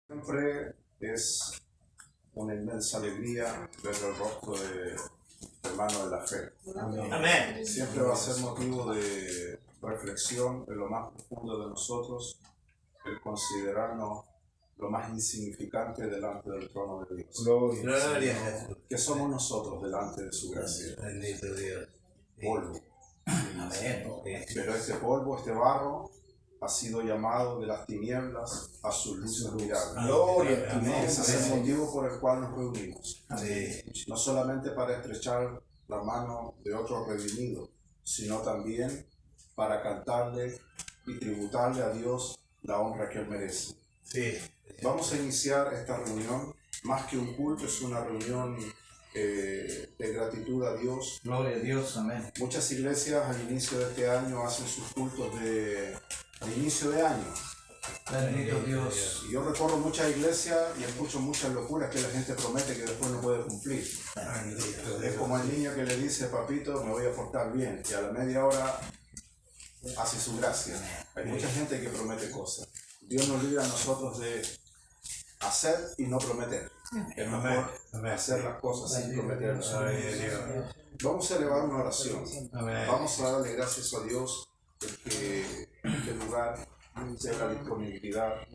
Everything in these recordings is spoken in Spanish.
Siempre es una inmensa alegría ver el rostro de hermano de la fe. Amén. Siempre va a ser motivo de reflexión en lo más profundo de nosotros, el considerarnos lo más insignificante delante del trono de Dios. Gloria a Jesús. ¿Qué somos nosotros delante de su gracia? Bendito Dios. Polvo. Amén. Pero este polvo, este barro, ha sido llamado de las tinieblas a su luz admirable. Gloria. Ese es el motivo por el cual nos reunimos. Amén. No solamente para estrechar la mano de otro redimido, sino también para cantarle y tributarle a Dios la honra que Él merece. Sí. Vamos a iniciar esta reunión, más que un culto, es una reunión de gratitud a Dios. Gloria a Dios, amén. Muchas iglesias al inicio de este año hacen sus cultos al inicio de año. Bendito Dios. Y yo recorro muchas iglesias y escucho muchas locuras que la gente promete que después no puede cumplir. Es como el niño que le dice, papito, me voy a portar bien, y a la media hora hace su gracia. Hay mucha gente que promete cosas. Dios nos libra a nosotros de hacer y no prometer. Es mejor hacer las cosas sin prometerlas. Vamos a elevar una oración. Vamos a darle gracias a Dios porque en este lugar sea la disponibilidad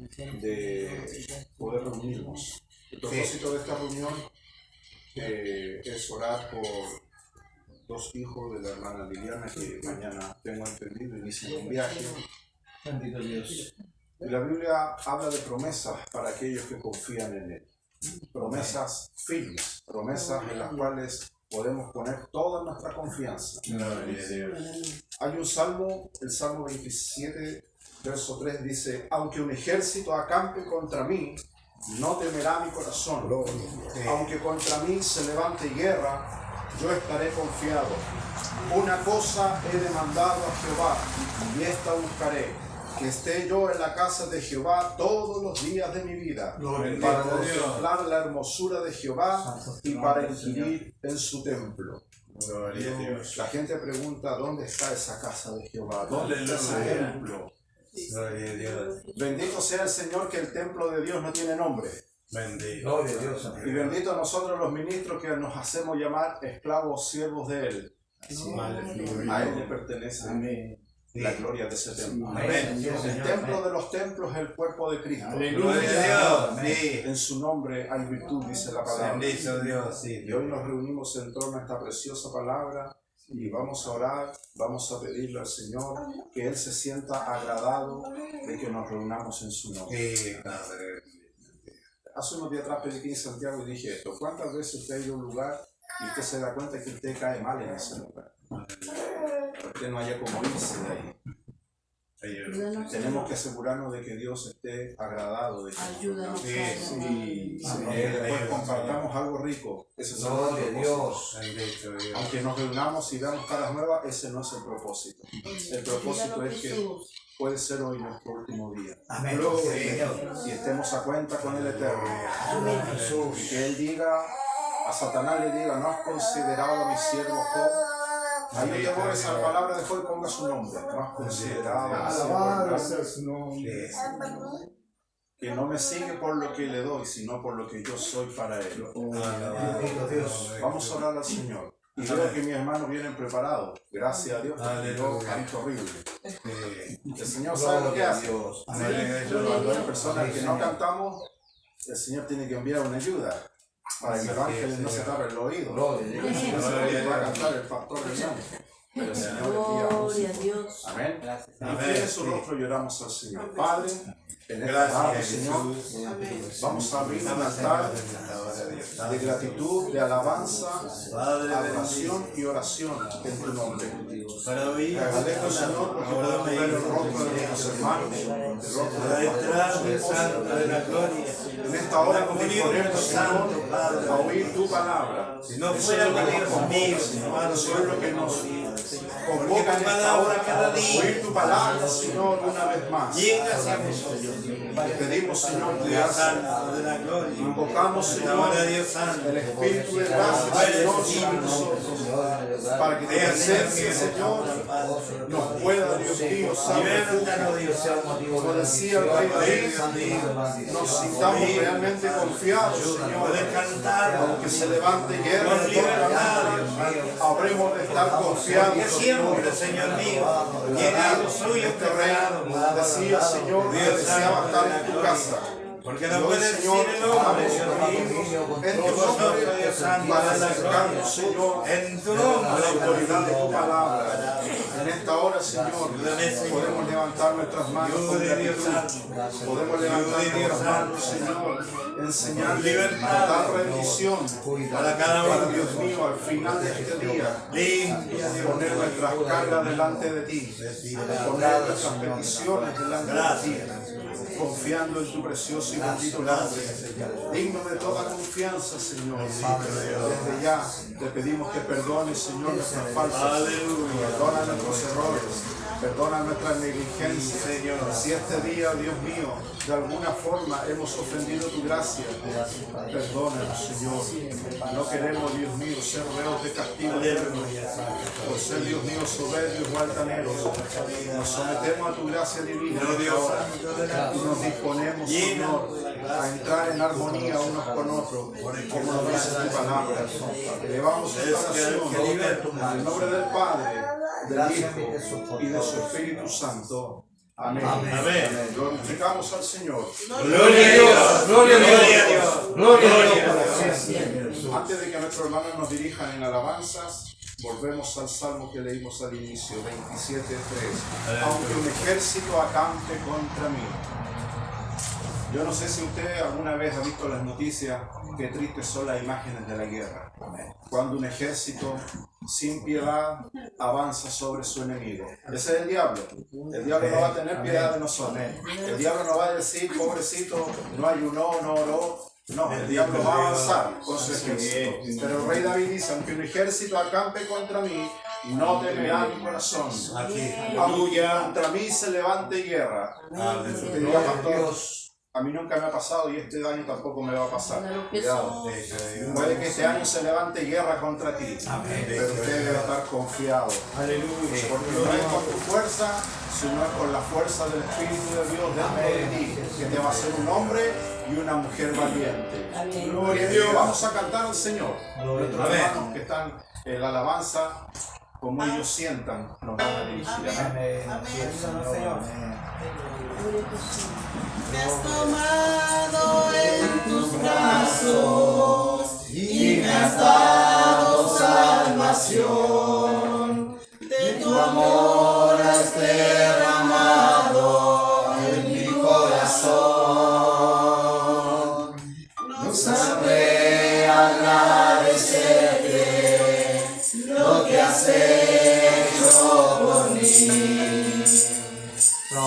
de poder reunirnos. El propósito de esta reunión es orar por dos hijos de la hermana Liliana que mañana, tengo entendido, inician un viaje. Bendito Dios. Y la Biblia habla de promesas para aquellos que confían en Él. Promesas firmes, promesas en las cuales podemos poner toda nuestra confianza. Hay un salmo, el Salmo 27, verso 3 dice: aunque un ejército acampe contra mí, no temerá mi corazón. Aunque contra mí se levante guerra, yo estaré confiado. Una cosa he demandado a Jehová, y esta buscaré, que esté yo en la casa de Jehová todos los días de mi vida, para contemplar la hermosura de Jehová y para inquirir en su templo. La gente pregunta, ¿dónde está esa casa de Jehová? ¿Dónde está ese templo? Bendito sea el Señor, que el templo de Dios no tiene nombre. Gloria a Dios, amén. Y bendito a nosotros los ministros que nos hacemos llamar esclavos siervos de Él. A Él le pertenece la gloria de ese templo. Amén. El templo de los templos es el cuerpo de Cristo. Aleluya. En su nombre hay virtud, dice la palabra. Bendito Dios. Y hoy nos reunimos en torno a esta preciosa palabra y vamos a orar, vamos a pedirle al Señor que Él se sienta agradado de que nos reunamos en su nombre. Hace unos días atrás prediqué en Santiago y dije esto: ¿cuántas veces usted ha ido a un lugar y usted se da cuenta que usted cae mal en ese lugar? Usted no haya como irse de ahí. Tenemos que asegurarnos de que Dios esté agradado de Ayúdanos, y después compartamos algo rico. Ese es el propósito. Aunque nos reunamos y veamos caras nuevas, ese no es el propósito. El propósito es que puede ser hoy nuestro último día. Amén. Y estemos a cuenta con el Eterno. Y que Él diga, a Satanás le diga: ¿no has considerado a mi siervo Job? Ahí usted borre esa palabra de Job y ponga su nombre. No has considerado a mi siervo Job, que no me sigue por lo que le doy, sino por lo que yo soy para Él. Vamos a orar al Señor. Y creo que mis hermanos vienen preparados. Gracias a Dios, porque yo canto horrible. El Señor sabe lo que hace. Cuando hay personas que no cantamos, el Señor tiene que enviar una ayuda para que los ángeles no se tapen el oído. No se va a cantar el pastor hermano, pero el Señor Gloria a envía. Dios. Amén. Y en su rostro lloramos al Señor. Padre, en esta tarde, Señor, vamos a abrir un altar de gratitud, de alabanza, adoración y oración en tu nombre. Agradezco, Señor, porque podemos ver el rostro de nuestros hermanos, el rostro de nuestros esposos. En esta hora nos disponemos, Señor, a oír tu palabra. Si no fuera conmigo, hermano, Eso es lo que nos convoca en esta hora, oír tu palabra, Señor, una vez más. llega hacia nosotros. Te pedimos, Señor, tu Dios gracia. santo de la gloria. Invocamos, Señor, Ahora, Dios santo. el Espíritu de gracia, Señor, sobre nosotros, para que tu presencia, Señor, nos pueda, Dios mío, salvar. Como decía el rey David, nos sintamos realmente confiados, Señor. Aunque se levante guerra en toda la tierra, habremos de estar confiados, Siempre, Señor mío, llena lo suyo este rey decía, Señor, que deseaba estar en tu casa. porque Y no hoy, puede decir Señor, el hombre, vamos Señor reunirnos mío, en tu vosotros, nombre Dios santo, para de la acercarnos, Señor, en tu a nombre, la autoridad de tu palabra. En esta hora, Señor, podemos levantar nuestras manos con gratitud. Podemos levantar nuestras manos, Señor, en señal de total rendición para cada uno, Dios mío, al final de este día, poner nuestras cargas delante de ti, poner nuestras peticiones delante de ti, confiando en tu precioso y bendito nombre, digno de toda confianza, Señor. Desde ya te pedimos que perdones, Señor, nuestras faltas, perdona nuestros errores, perdona nuestras negligencias, Señor. Si este día, Dios mío, de alguna forma hemos ofendido tu gracia, perdónanos, Señor. No queremos, Dios mío, ser reos de castigo eterno, por ser, Dios mío, soberbios o altaneros. Nos sometemos a tu gracia divina y nos disponemos, Señor, a entrar en armonía unos con otros, como nos dice tu palabra. Elevamos esta oración en el nombre del Padre, del Hijo y de su Espíritu Santo. Amén. Amén. Glorificamos al Señor. Gloria a Dios, gloria a Dios, gloria a Dios. Antes de que nuestros hermanos nos dirijan en alabanzas, volvemos al salmo que leímos al inicio, 27:3. Aunque un ejército acampe contra mí. Yo no sé si usted alguna vez ha visto las noticias, qué tristes son las imágenes de la guerra. Cuando un ejército sin piedad avanza sobre su enemigo. Ese es el diablo. El diablo no va a tener piedad de nosotros. El diablo no va a decir, pobrecito, no ayunó, no oró. No, el diablo va a avanzar con su ejército. Pero el rey David dice, aunque un ejército acampe contra mí, no temerá mi corazón. Aunque contra mí se levante guerra. Usted diga, pastor, a mí nunca me ha pasado y este año tampoco me va a pasar. Cuidado. Puede que este año se levante guerra contra ti, pero usted debe estar confiado. Porque no es con tu fuerza, sino es con la fuerza del Espíritu de Dios dentro de ti, que te va a hacer un hombre y una mujer valiente. Gloria a Dios. Vamos a cantar al Señor. Nuestros hermanos que están en la alabanza, como ellos sientan, nos van a dirigir. Amén. Me has tomado en tus brazos y me has dado salvación. De tu amor has derramado en mi corazón. No sabré agradecerte lo que has hecho por mí.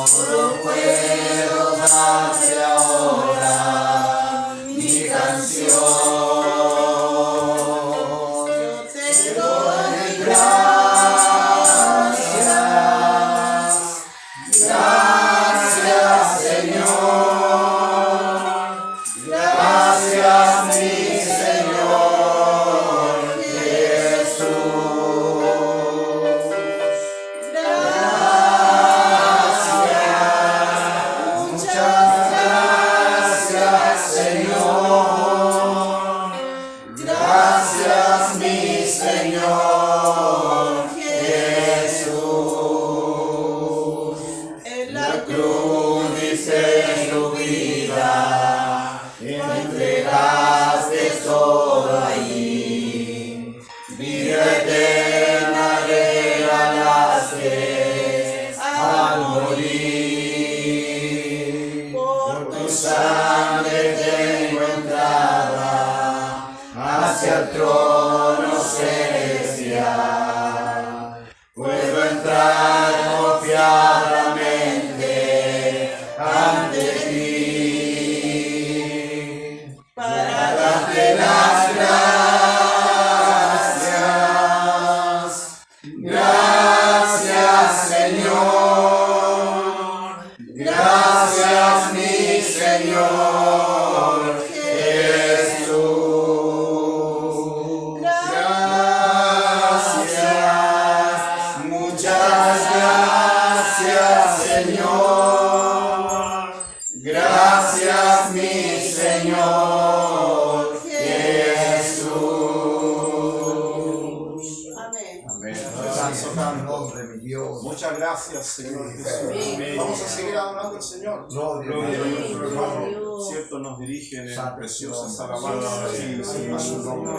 Solo puedo darte ahora mi canción. Yo te doy gracias, gracias Señor, gracias mi Señor Jesús. Hacia el trono celestial, puedo entrar confiadamente ante ti para darte las gracias. Gracias Señor, gracias mi Señor Jesús. Amén. Amén. Santo tu nombre, mi Dios. Muchas gracias, Señor Jesús. Amén. Vamos a seguir adorando al Señor. Gloria a Gloria a Dios. nuestro hermano, cierto, nos dirigen en Santo preciosas nombre. alabanzas Sí, a su nombre.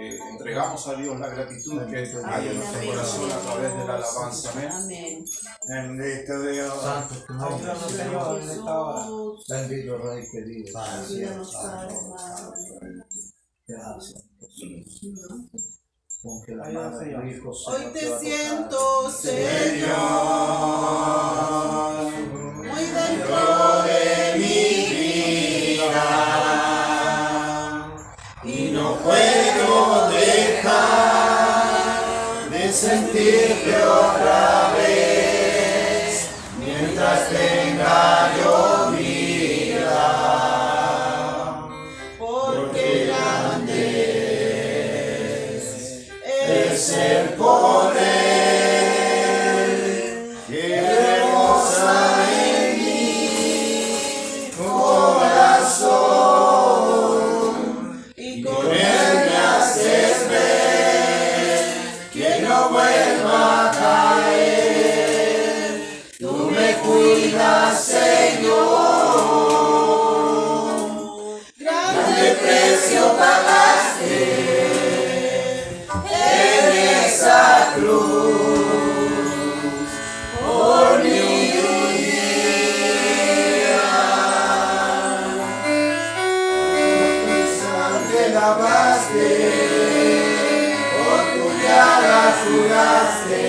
Y entregamos a Dios la gratitud que hay en nuestro corazón a través de la alabanza. Amén. Amén. Bendito Dios. Santo tu nombre, Señor. Jesús. Bendito Rey querido. Ayúdanos, Padre amado. Gracias, Jesús. Con que la mano de tu Hijo Hoy Señor, te va a tocar. siento, Señor, muy dentro de mi vida y no puedo dejar de sentirte otra vez mientras tenga yo vida, porque grande es el poder que reposa en mi corazón y con él me haces ver que no vuelva a caer. Tú me cuidas, Señor, grande precio pagaste en esa cruz por mi vida. Tu sangre lavaste, con tu llaga curaste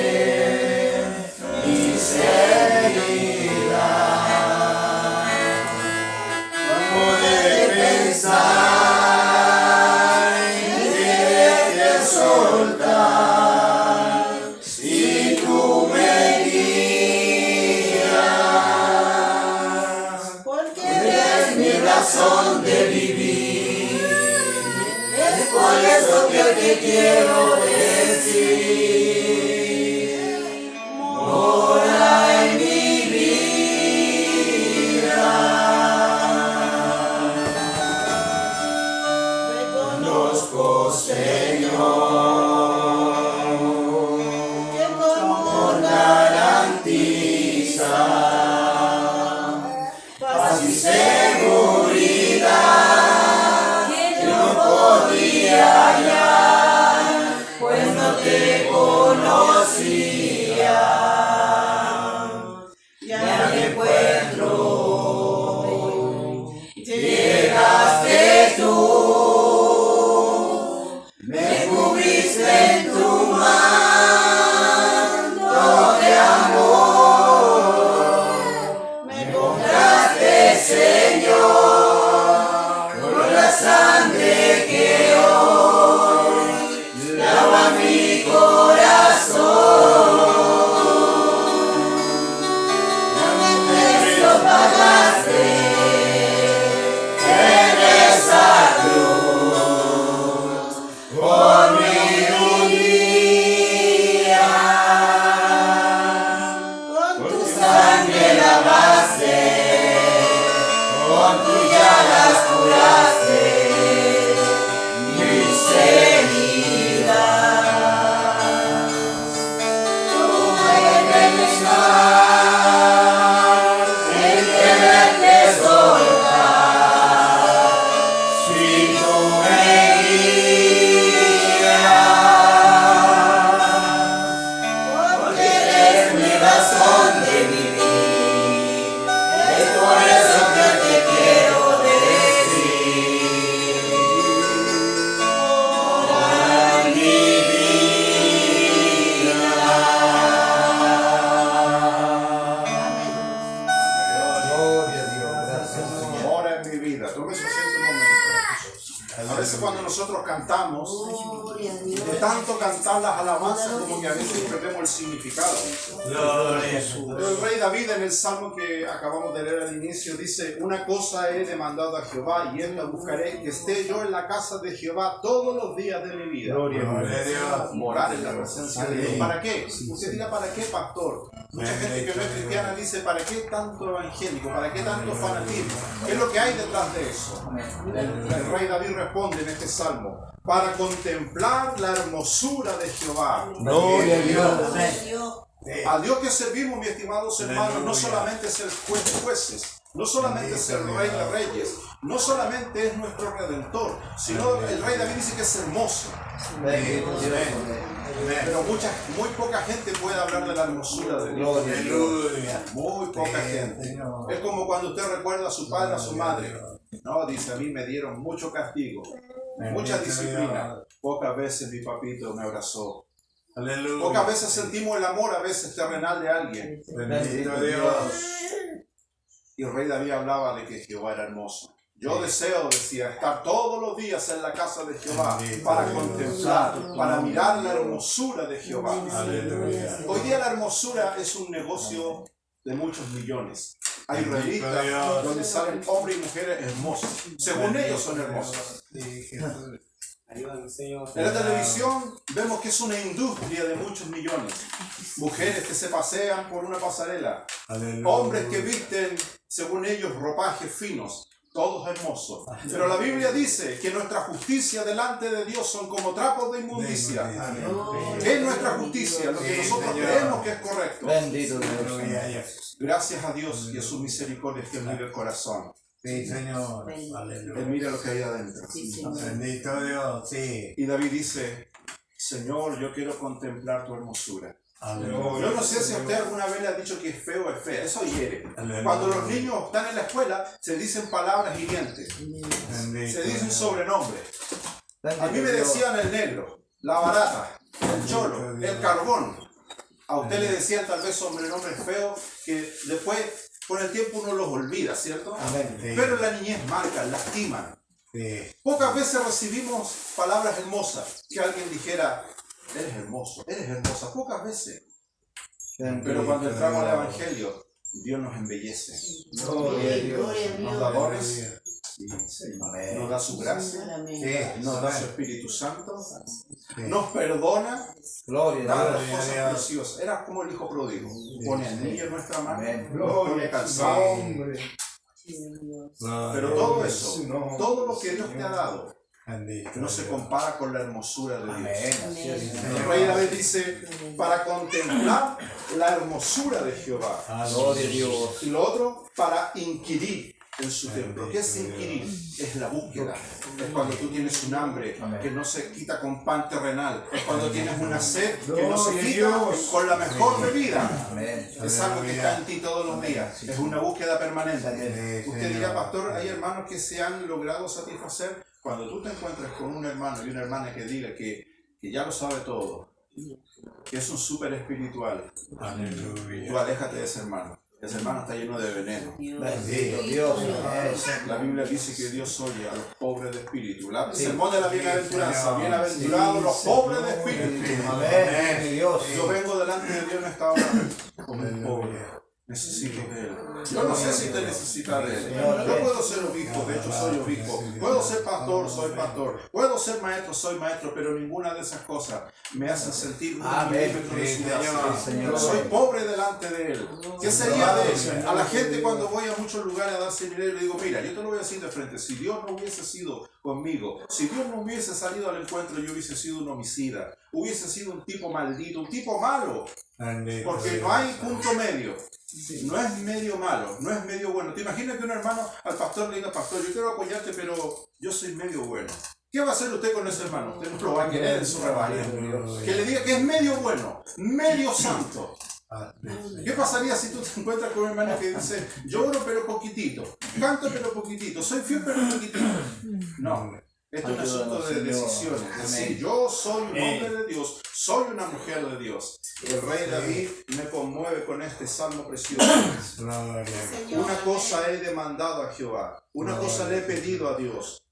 mis heridas. No poder pensar en quererte soltar si tú me guías, porque eres mi razón de vivir. Es por eso que hoy te quiero decir, mora en mi vida. Reconozco, Señor, que tu amor garantiza paz y seguridad que no podía hallar, pues no te conocía. Ya me encuentro, llegaste tú, me cubriste en tu manto de amor, me compraste, Señor, con la sangre que hoy lava mi corazón. Precio pagaste en esa cruz por mi día. Con tu sangre lavaste, con tus llagas curaste mis heridas. No puedes pensar en quererte soltar si tú me guías, porque eres mi razón de vivir. Es por eso que te quiero decir, mora en mi vida. Gloria a Dios. Gracias, Señor. Mora en mi vida. Tome su asiento un momento. A veces cuando nosotros cantamos, Gloria a Dios. de tanto cantar las alabanzas, como que a veces perdemos el significado. El rey David en el salmo que acabamos de leer al inicio dice: una cosa he demandado a Jehová y esta buscaré, que esté yo en la casa de Jehová todos los días de mi vida. Morar en la presencia de Dios. ¿Para qué? Usted dirá, ¿para qué, pastor? Mucha gente que no es cristiana dice: ¿para qué tanto evangélico? ¿Para qué tanto fanatismo? ¿Qué es lo que hay detrás de eso? El rey David responde en este salmo: para contemplar la hermosura de Jehová. Gloria a Dios. Gloria a Dios. A Dios que servimos, mis estimados hermanos, no solamente es el juez de jueces, no solamente es el rey de reyes, no solamente es nuestro redentor, sino el rey David dice que es hermoso. Pero muy poca gente puede hablar de la hermosura de Dios. Muy poca gente. Es como cuando usted recuerda a su padre, a su madre. No, dice: a mí me dieron mucho castigo, mucha disciplina. Pocas veces mi papito me abrazó. Pocas veces sentimos el amor, a veces terrenal, de alguien. Bendito Dios. Y el rey David hablaba de que Jehová era hermoso. Yo deseo, decía, estar todos los días en la casa de Jehová para contemplar, para mirar la hermosura de Jehová. Hoy día la hermosura es un negocio de muchos millones. Hay revistas donde salen hombres y mujeres hermosos. Según ellos son hermosos. En la televisión vemos que es una industria de muchos millones. Mujeres que se pasean por una pasarela. Hombres que visten, según ellos, ropajes finos. Todos hermosos. Pero la Biblia dice que nuestra justicia delante de Dios son como trapos de inmundicia. ¿Qué es nuestra justicia? Lo que nosotros creemos que es correcto. Bendito Dios. Gracias a Dios y a su misericordia que mira el corazón. Sí, Señor. Él mira lo que hay adentro. Sí, Señor. Bendito Dios. Sí. Y David dice: Señor, yo quiero contemplar tu hermosura. Yo no sé si a usted alguna vez le ha dicho que es feo o es fea. Eso hiere. Cuando los niños están en la escuela, se dicen palabras hirientes. Se dicen sobrenombres. A mí me decían el negro, la barata, el cholo, el carbón. A usted le decían tal vez sobrenombres feos que después, con el tiempo, uno los olvida, ¿cierto? Pero la niñez marca, lastiman. Pocas veces recibimos palabras hermosas. Que alguien dijera: eres hermoso, eres hermosa. Pocas veces. Pero cuando entramos al Evangelio, Dios nos embellece. Gloria a Dios. Gloria a Nos Dios. da dones, nos da su gracia, Amén. nos da su Espíritu Santo, nos perdona, Gloria da a las Dios. cosas preciosas. Era como el Hijo pródigo. Pone el niño en nuestra mano, Amén. nos pone calzado. Pero todo eso, todo lo que Dios te ha dado, no se compara con la hermosura de Dios. Amén. Así es, El Señor. rey David dice: para contemplar la hermosura de Jehová. Gloria a Dios. Y lo otro, para inquirir en su templo. ¿Qué es inquirir? Es la búsqueda. Es cuando tú tienes un hambre que no se quita con pan terrenal. Es cuando tienes una sed que no se quita con la mejor bebida. Amén. Es algo que está en ti todos los días. Es una búsqueda permanente. Usted dirá: pastor, hay hermanos que se han logrado satisfacer. Cuando tú te encuentres con un hermano y una hermana que diga que ya lo sabe todo, que es un súper espiritual, tú aléjate de ese hermano. Ese hermano está lleno de veneno. Bendito Dios. Amén. La Biblia dice que Dios oye a los pobres de espíritu. El sermón de la bienaventuranza: bienaventurados los pobres de espíritu. Amén. Dios. Yo vengo delante de Dios en esta hora como un pobre. Necesito de Él. Yo no sé si usted necesita de Él. Yo puedo ser obispo, de hecho soy obispo. Puedo ser pastor, soy pastor. Puedo ser maestro, soy maestro. Pero ninguna de esas cosas me hacen sentir un milímetro de su gracia. Yo soy pobre delante de Él. ¿Qué sería de Él? A la gente, cuando voy a muchos lugares a dar seminario, le digo: mira, yo te lo voy a decir de frente. Si Dios no hubiese sido conmigo, si Dios no hubiese salido al encuentro, yo hubiese sido un homicida. Hubiese sido un tipo maldito, un tipo malo. Porque no hay punto medio. No es medio malo, no es medio bueno. ¿Te imaginas que un hermano al pastor le diga: pastor, yo quiero apoyarte, pero yo soy medio bueno? ¿Qué va a hacer usted con ese hermano? Usted no lo va a querer en su rebaño. Que le diga que es medio bueno, medio santo. ¿Qué pasaría si tú te encuentras con un hermano que dice: yo oro pero poquitito, canto pero poquitito, soy fiel pero poquitito? No. Esto es un asunto de decisiones. Es decir, yo soy un hombre de Dios, soy una mujer de Dios. El rey David me conmueve con este salmo precioso. Una cosa he demandado a Jehová, una cosa le he pedido a Dios,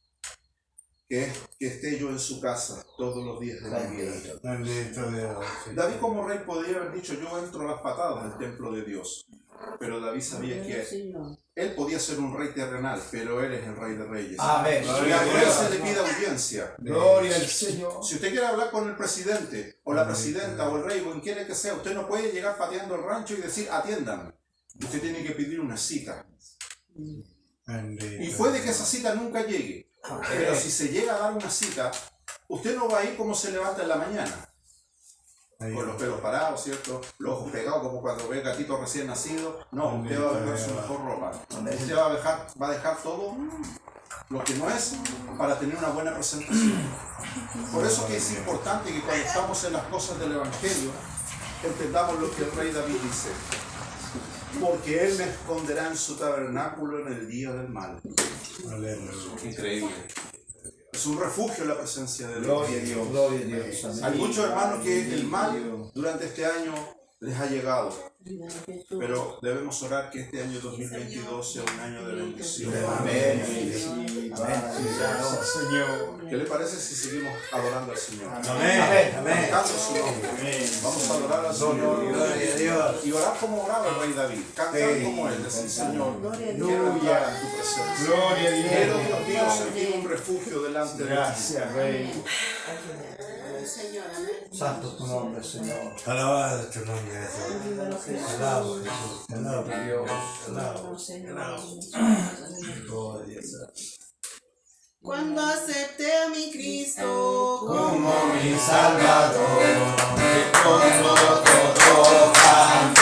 que esté yo en su casa todos los días de mi vida. Bendito Dios. David como rey podría haber dicho, yo entro a las patadas del templo de Dios. Pero David sabía que Señor. él podía ser un rey terrenal, pero él es el rey de reyes. Amén. Y a él se le pide audiencia. Gloria al Señor. Si usted quiere hablar con el presidente, o la presidenta, o el rey, o quien quiera que sea, usted no puede llegar pateando el rancho y decir, atiéndanme. Usted tiene que pedir una cita. Bendito. Y puede que esa cita nunca llegue. Pero si se llega a dar una cita, usted no va a ir como se levanta en la mañana. Con los pelos parados, ¿cierto? Los ojos pegados como cuando ve gatito recién nacido. No, usted va a dejar su mejor ropa. Usted va a dejar todo lo que no es para tener una buena presentación. Por eso que es importante que cuando estamos en las cosas del Evangelio, entendamos lo que el rey David dice. Porque él me esconderá en su tabernáculo en el día del mal. Aleluya. Increíble. Es un refugio en la presencia de Dios. Gloria a Dios. Gloria a Dios. Amén. Hay muchos hermanos que el mal durante este año les ha llegado, pero debemos orar que este año 2022 sea un año de bendición. Amén. Señor. ¿Qué le parece si seguimos adorando al Señor? Amén. Amén. Cantando su nombre. Vamos a adorar al Señor Gloria a Dios. y orar como oraba el rey David. Cantar como él, decir, Señor, quiero entrar en tu presencia. Gloria a Quiero, Dios. Dios mío, sentir un refugio delante de ti. Gracias, Rey. Señor, amén. Santo tu nombre, Señor. Alabado tu nombre, Jesús. Alabo, Jesús. Alabo, Dios. Alabo. Gloria a Dios. Cuando acepté a mi Cristo Como mi Salvador, te pongo todo canto.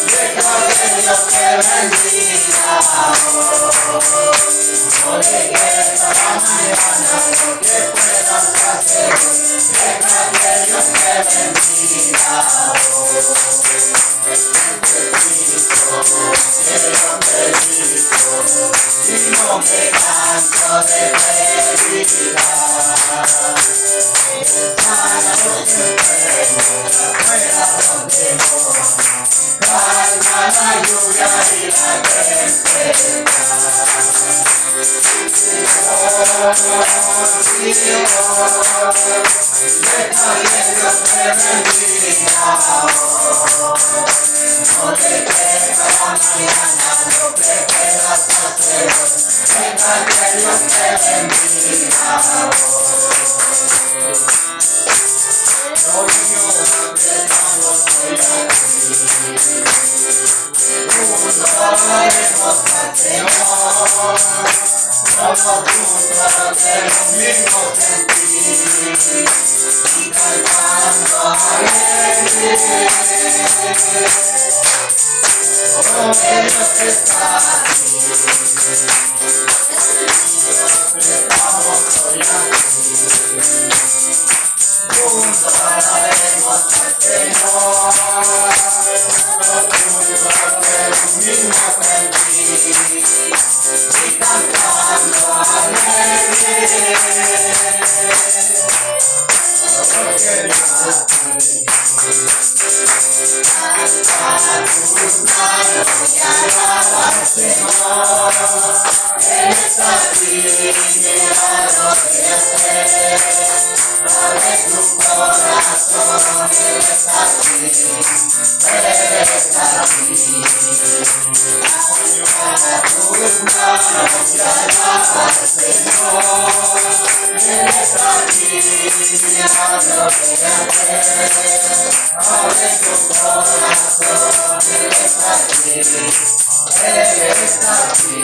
Deja que Dios te bendiga. lo que digo y no me canso de predicar. El tanto que tengo afuera donde voy, calma la lluvia y la tempestad. Deja que Dios te bendiga hoy. No le temas a mañana lo que puedas hacer. Deja que Dios te bendiga hoy. Hoy Dios estamos hoy aquí, juntos hablaremos al Señor. Somos juntos de los mismos sentir y cantando alegre. Porque Dios está aquí. Estamos hoy aquí. Juntos hablaremos al Señor. Somos juntos de los mismos sentir y cantando alegre. Porque Dios está aquí. Alza tus manos y alaba al Señor. Él está aquí, mirando y hacer. Abre tu corazón, Él está aquí. Él está aquí. Alza tus manos y alaba al Señor. Él está aquí, mirando y hacer. Abre tu corazón, Él está aquí. Él está aquí.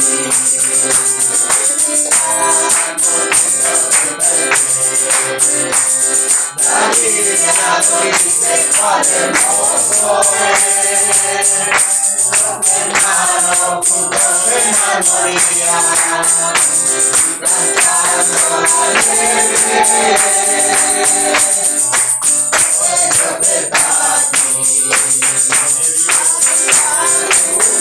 La Biblia lo dice, cuán hermoso es. Hermano, juntos en armonía, cantando alegre. Dios está aquí. Tus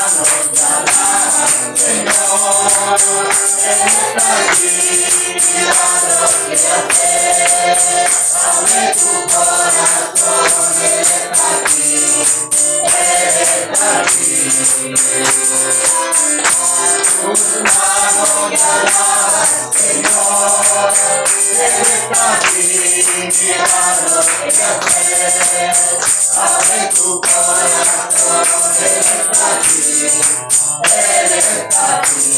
manos y alaba al Señor. Él está aquí, mirando y hacer. Abre tu corazón, Él está aquí. Él está aquí. Tus manos y alaba al Señor. Él está aquí, mirando y hacer. Abre tu corazón, Él está aquí. Él está aquí.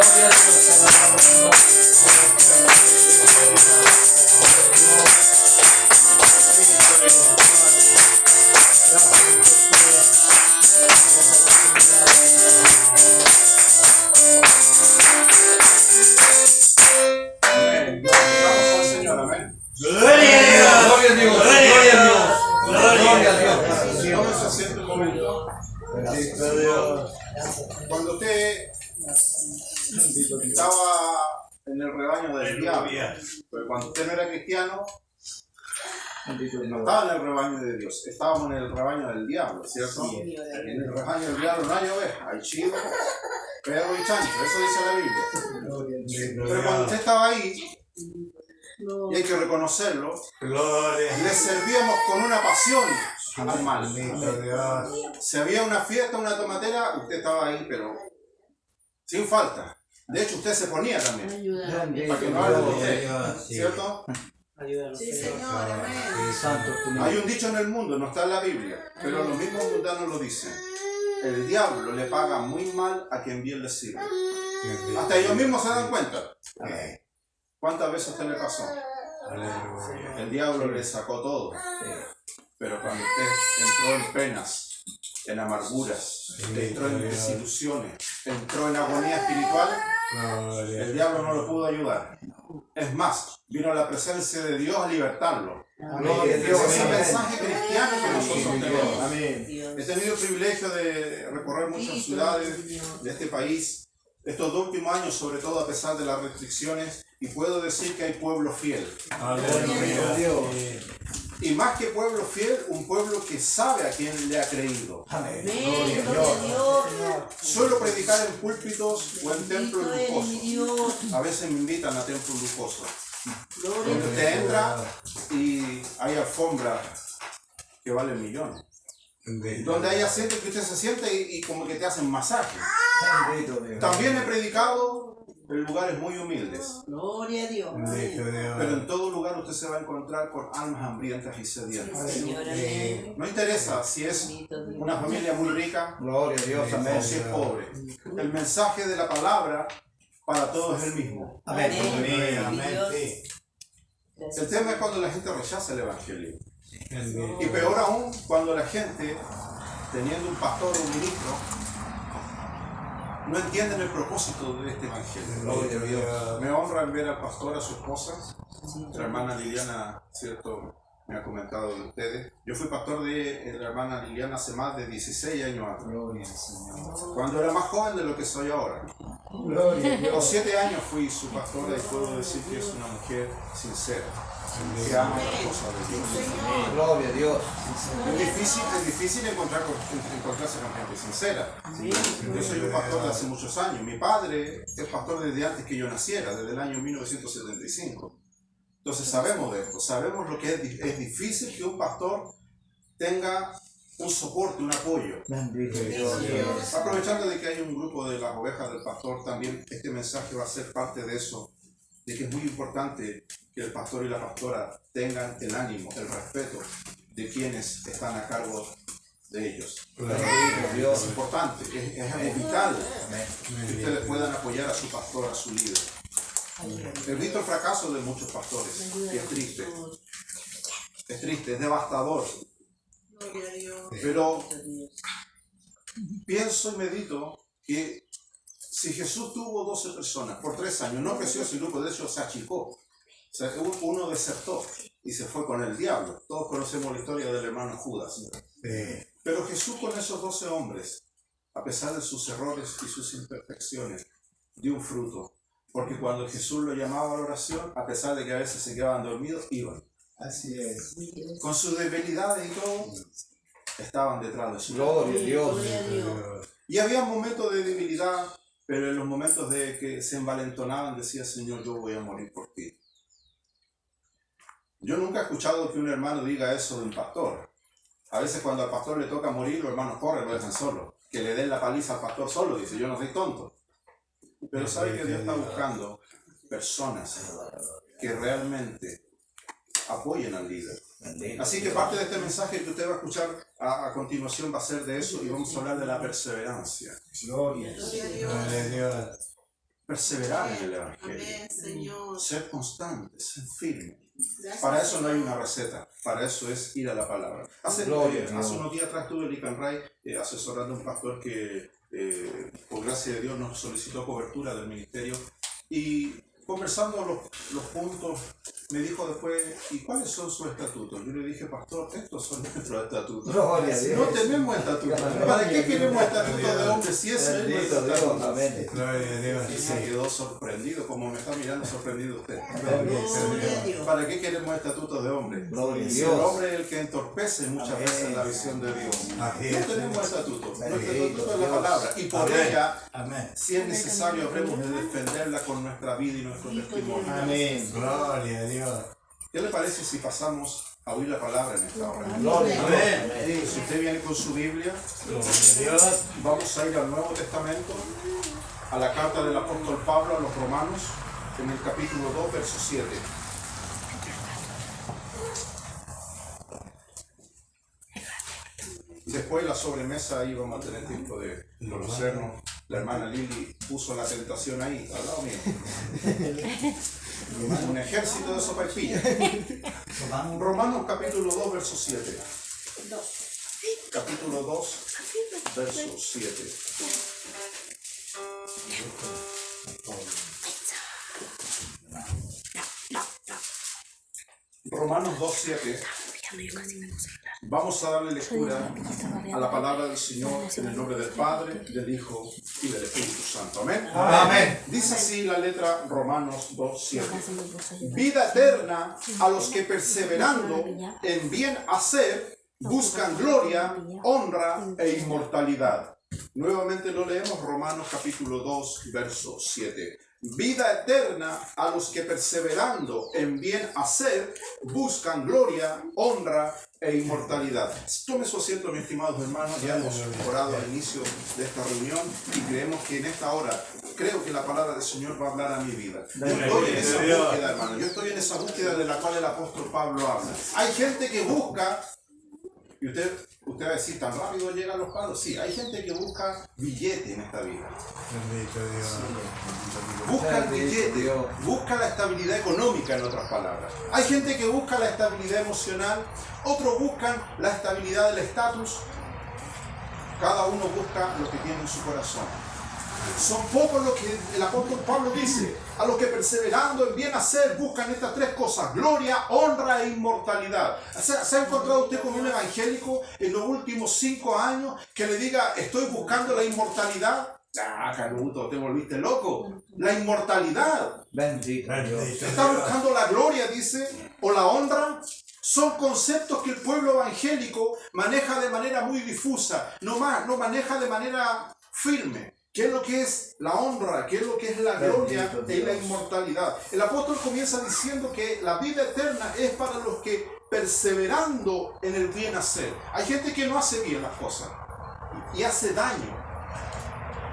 Gloria a Dios. Amén. Glorificamos al Señor, amén. Gloria a Dios. Gloria a Dios. Gloria a Dios. Gloria a Dios. Tómese asiento un momento. Bendito Dios. Cuando usted estaba en el rebaño del diablo, pero cuando usted no era cristiano, no estaba en el rebaño de Dios, estábamos en el rebaño del diablo, ¿cierto? En el rebaño del diablo no hay ovejas, hay chivo, perro y chancho, eso dice la Biblia. Pero cuando usted estaba ahí, y hay que reconocerlo, Gloria. le servíamos con una pasión al mal. Bendito Dios. Si había una fiesta, una tomatera, usted estaba ahí, pero sin falta. De hecho, usted se ponía también, para que no hablen de usted, ¿cierto? Sí, Señor, amén. Santo tu nombre. Hay un dicho en el mundo, no está en la Biblia, pero los mismos mundanos lo dicen. El diablo le paga muy mal a quien bien le sirve. Hasta ellos mismos se dan cuenta. ¿Cuántas veces a usted le pasó? Aleluya. El diablo le sacó todo. Pero cuando usted entró en penas, en amarguras, entró en desilusiones, entró en agonía espiritual, Gloria. el diablo no lo pudo ayudar. Es más, vino la presencia de Dios a libertarlo. Gloria a Ese Dios. es el Amén. mensaje cristiano que nosotros tenemos. Amén. He tenido el privilegio de recorrer muchas ciudades de este país estos 2 últimos años, sobre todo a pesar de las restricciones, y puedo decir que hay pueblo fiel. Aleluya. Dios. Y más que pueblo fiel, un pueblo que sabe a quién le ha creído. Amén. Amén, gloria a Dios. Suelo predicar en púlpitos o en templos Bendito eres mi lujosos. Dios. A veces me invitan a templos lujosos. Gloria a Donde Dios. usted entra y hay alfombras que valen millones. Donde hay asientos que usted se sienta y como que te hacen masaje. Bendito Dios. También he predicado en lugares muy humildes. Gloria a Dios. Pero en todo lugar usted se va a encontrar con almas hambrientas y sedientas. Señor, amén. No interesa si es Bendito Dios. una familia muy rica Gloria a Dios. o Amén. si es pobre. El mensaje de la palabra para todos es el mismo. Amén. Amén. Amén. Dios. Sí. El tema es cuando la gente rechaza el evangelio. Y Amén. peor aún, cuando la gente, teniendo un pastor o un ministro, no entienden el propósito de este evangelio. Gloria a Dios. Me honra ver al pastor, a su esposa, la hermana Liliana, cierto, me ha comentado de ustedes. Yo fui pastor de la hermana Liliana hace más de 16 años atrás, Gloria al Señor. cuando era más joven de lo que soy ahora. Gloria a A los Dios. 7 años fui su pastora y puedo decir que es una mujer sincera, que ama las cosas de Dios. Gloria a Dios. Es difícil encontrarse con gente sincera. Yo soy un pastor de hace muchos años. Mi padre es pastor desde antes que yo naciera, desde el año 1975. Entonces sabemos de esto, sabemos lo que es difícil que un pastor tenga un soporte, un apoyo. Bendito Dios. Aprovechando de que hay un grupo de las ovejas del pastor, también este mensaje va a ser parte de eso, de que es muy importante que el pastor y la pastora tengan el ánimo, el respeto de quienes están a cargo de ellos. Bendito Es Dios. importante, es vital Amén. que ustedes puedan apoyar a su pastor, a su líder. He visto el fracaso de muchos pastores y es triste, es devastador. Gloria a Dios. Pero pienso y medito que si Jesús tuvo 12 personas por 3 años, no creció ese grupo, de hecho se achicó. O sea, uno desertó y se fue con el diablo. Todos conocemos la historia del hermano Judas. Pero Jesús con esos 12 hombres, a pesar de sus errores y sus imperfecciones, dio un fruto. Porque cuando Jesús lo llamaba a la oración, a pesar de que a veces se quedaban dormidos, iban. Así es. Con sus debilidades y todo, estaban detrás de su Gloria a Dios. Gloria a Dios. Y había momentos de debilidad, pero en los momentos de que se envalentonaban decía, Señor, yo voy a morir por ti. Yo nunca he escuchado que un hermano diga eso de un pastor. A veces cuando al pastor le toca morir, los hermanos corren, lo dejan solo. Que le den la paliza al pastor solo, dice, yo no soy tonto. Pero sabe que Dios está buscando personas que realmente apoyen al líder. Bendito Así que Dios. parte de este mensaje que usted va a escuchar a continuación va a ser de eso y vamos a hablar de la perseverancia. Gloria. Gloria a Dios. Perseverar en el Evangelio. Amén, Señor. Ser constante, ser firme. Gracias, Para eso no hay Señor. una receta, para eso es ir a la palabra. Hace Gloria a Dios. unos días atrás estuve en Licanray asesorando a un pastor que por gracia de Dios nos solicitó cobertura del ministerio y conversando los puntos me dijo después, ¿y cuáles son sus estatutos? Yo le dije, pastor, estos son nuestros estatutos. Gloria a Dios. No tenemos estatutos. ¿Para qué queremos estatutos de hombre si ese es nuestro Bendito Dios. estatuto? Amén. Gloria a Dios. Y se quedó sorprendido, como me está mirando sorprendido usted. Gloria a Dios. ¿Para qué queremos estatutos de hombre? Gloria a Si el Dios. hombre es el que entorpece muchas Amén. veces la visión de Dios. Así No es. tenemos estatutos. Nuestro Bendito estatuto es la Dios. palabra. Y por Amén. ella, Amén. si es necesario, habremos de defenderla con nuestra vida y nuestro testimonio. Amén. Gloria a Dios. ¿Qué le parece si pasamos a oír la palabra en esta hora? Gloria a Dios. Amén. Si usted viene con su Biblia, Gloria a Dios. vamos a ir al Nuevo Testamento, a la carta del apóstol Pablo a los Romanos, en el capítulo 2, verso 7. Después de la sobremesa ahí vamos a tener tiempo de conocernos. La hermana Lili puso la tentación ahí, al lado mío. Un ejército de sopaipillas. Romanos capítulo 2, verso 7. Capítulo 2, verso 7. Romanos 2, 7. Vamos a darle lectura a la palabra del Señor en el nombre del Padre, del Hijo y del Espíritu Santo. Amén. Amén. Dice así la letra Romanos 2:7. Vida eterna a los que perseverando en bien hacer buscan gloria, honra e inmortalidad. Nuevamente lo leemos, Romanos capítulo 2, verso 7. Vida eterna a los que perseverando en bien hacer buscan gloria, honra e inmortalidad. Tome su asiento, mis estimados hermanos. Ya hemos orado al inicio de esta reunión y creemos que en esta hora, creo que la palabra del Señor va a hablar a mi vida. Yo estoy en esa búsqueda, hermano. Yo estoy en esa búsqueda de la cual el apóstol Pablo habla. Hay gente que busca, y usted va a decir, ¿tan rápido llegan los palos? Sí, hay gente que busca billete en esta vida. Bendito Dios. Busca el billete, busca la estabilidad económica, en otras palabras. Hay gente que busca la estabilidad emocional, otros buscan la estabilidad del estatus. Cada uno busca lo que tiene en su corazón. Son pocos los que el apóstol Pablo dice, a los que perseverando en bien hacer buscan estas tres cosas: gloria, honra e inmortalidad. ¿Se ha encontrado usted con un evangélico en los últimos 5 años que le diga, estoy buscando la inmortalidad? Ah, Canuto, te volviste loco. La inmortalidad. Bendito Dios. Está buscando la gloria, dice, o la honra. Son conceptos que el pueblo evangélico maneja de manera muy difusa, no maneja de manera firme. ¿Qué es lo que es la honra? ¿Qué es lo que es la gloria y la inmortalidad? El apóstol comienza diciendo que la vida eterna es para los que perseverando en el bien hacer. Hay gente que no hace bien las cosas y hace daño.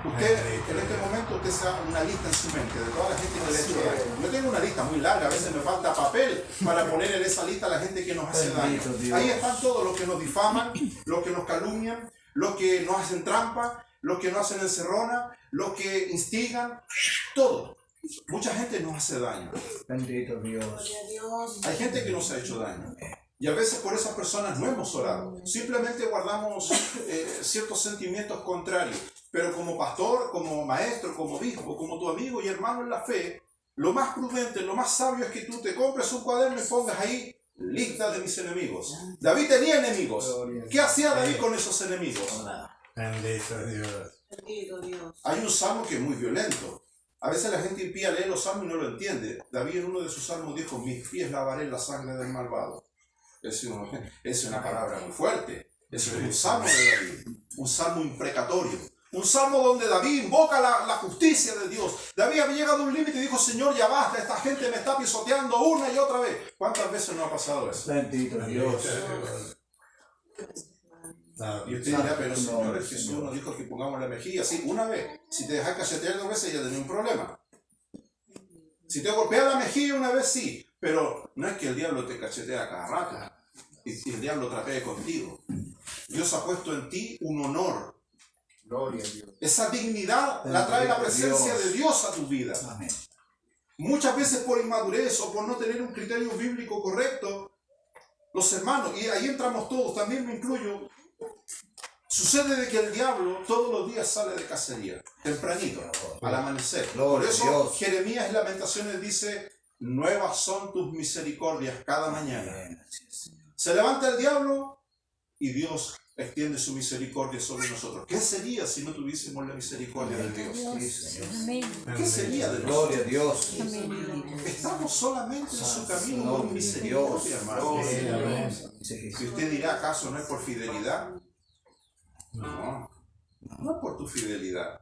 Usted, en este momento, usted se haga una lista en su mente de toda la gente que le ha hecho daño. Yo tengo una lista muy larga, a veces me falta papel para poner en esa lista a la gente que nos hace daño. Ahí están todos los que nos difaman, los que nos calumnian, los que nos hacen trampa, los que nos hacen encerrona, los que instigan, todo. Mucha gente nos hace daño. Bendito Dios. Hay gente que nos ha hecho daño. Y a veces por esas personas no hemos orado. Simplemente guardamos ciertos sentimientos contrarios. Pero como pastor, como maestro, como obispo, como tu amigo y hermano en la fe, lo más prudente, lo más sabio es que tú te compres un cuaderno y pongas ahí lista de mis enemigos. David tenía enemigos. ¿Qué hacía David con esos enemigos? Bendito Dios. Hay un salmo que es muy violento. A veces la gente impía lee los salmos y no lo entiende. David en uno de sus salmos dijo, mis pies lavaré en la sangre del malvado. Es una palabra muy fuerte. Eso es un salmo de David. Un salmo imprecatorio. Un salmo donde David invoca la justicia de Dios. David había llegado a un límite y dijo, Señor, ya basta, esta gente me está pisoteando una y otra vez. ¿Cuántas veces no ha pasado eso? Bendito Dios. Y usted dirá, pero Señor, Jesús nos dijo que pongamos la mejilla. Sí, una vez. Si te dejas cachetear 2 veces ya tenés un problema. Si te golpea la mejilla una vez, sí. Pero no es que el diablo te cachetea cada rato. Y el diablo trapee contigo. Dios ha puesto en ti un honor. Gloria a Dios. Esa dignidad la trae la presencia de Dios a tu vida. Amén. Muchas veces por inmadurez o por no tener un criterio bíblico correcto, los hermanos, y ahí entramos todos, también me incluyo, sucede de que el diablo todos los días sale de cacería, tempranito, al amanecer. Por eso Jeremías en Lamentaciones dice, nuevas son tus misericordias cada mañana. Se levanta el diablo y Dios extiende su misericordia sobre nosotros. ¿Qué sería si no tuviésemos la misericordia de Dios? ¿Qué sería de nosotros? Gloria a Dios. Estamos solamente en su camino con misericordia, hermano. Si usted dirá, ¿acaso no es por fidelidad? No, no es por tu fidelidad.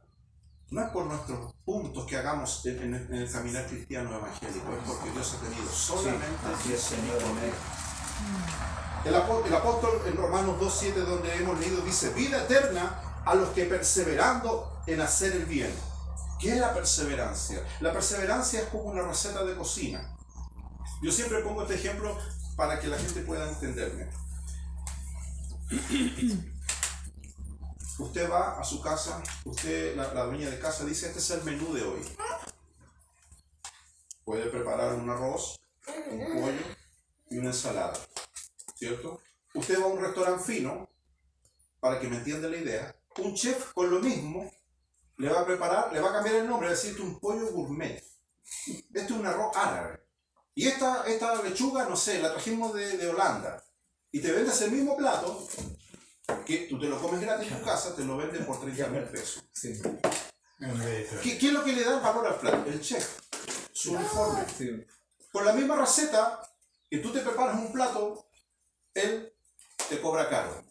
No es por nuestros puntos que hagamos en el caminar cristiano evangélico. Es porque Dios ha tenido solamente misericordia. El apóstol en Romanos 2.7, donde hemos leído, dice, vida eterna a los que perseverando en hacer el bien. ¿Qué es la perseverancia? La perseverancia es como una receta de cocina. Yo siempre pongo este ejemplo para que la gente pueda entenderme. Usted va a su casa, la dueña de casa dice, este es el menú de hoy. Puede preparar un arroz, un pollo y una ensalada. ¿Cierto? Usted va a un restaurante fino, para que me entienda la idea, un chef con lo mismo le va a preparar, le va a cambiar el nombre, va a decirte un pollo gourmet. Este es un arroz árabe. Y esta lechuga, no sé, la trajimos de Holanda. Y te vendes el mismo plato, que tú te lo comes gratis en tu casa, te lo venden por 30.000 pesos. Sí. ¿Qué es lo que le da el valor al plato? El chef, su uniforme. Sí. Con la misma receta que tú te preparas un plato, él te cobra caro.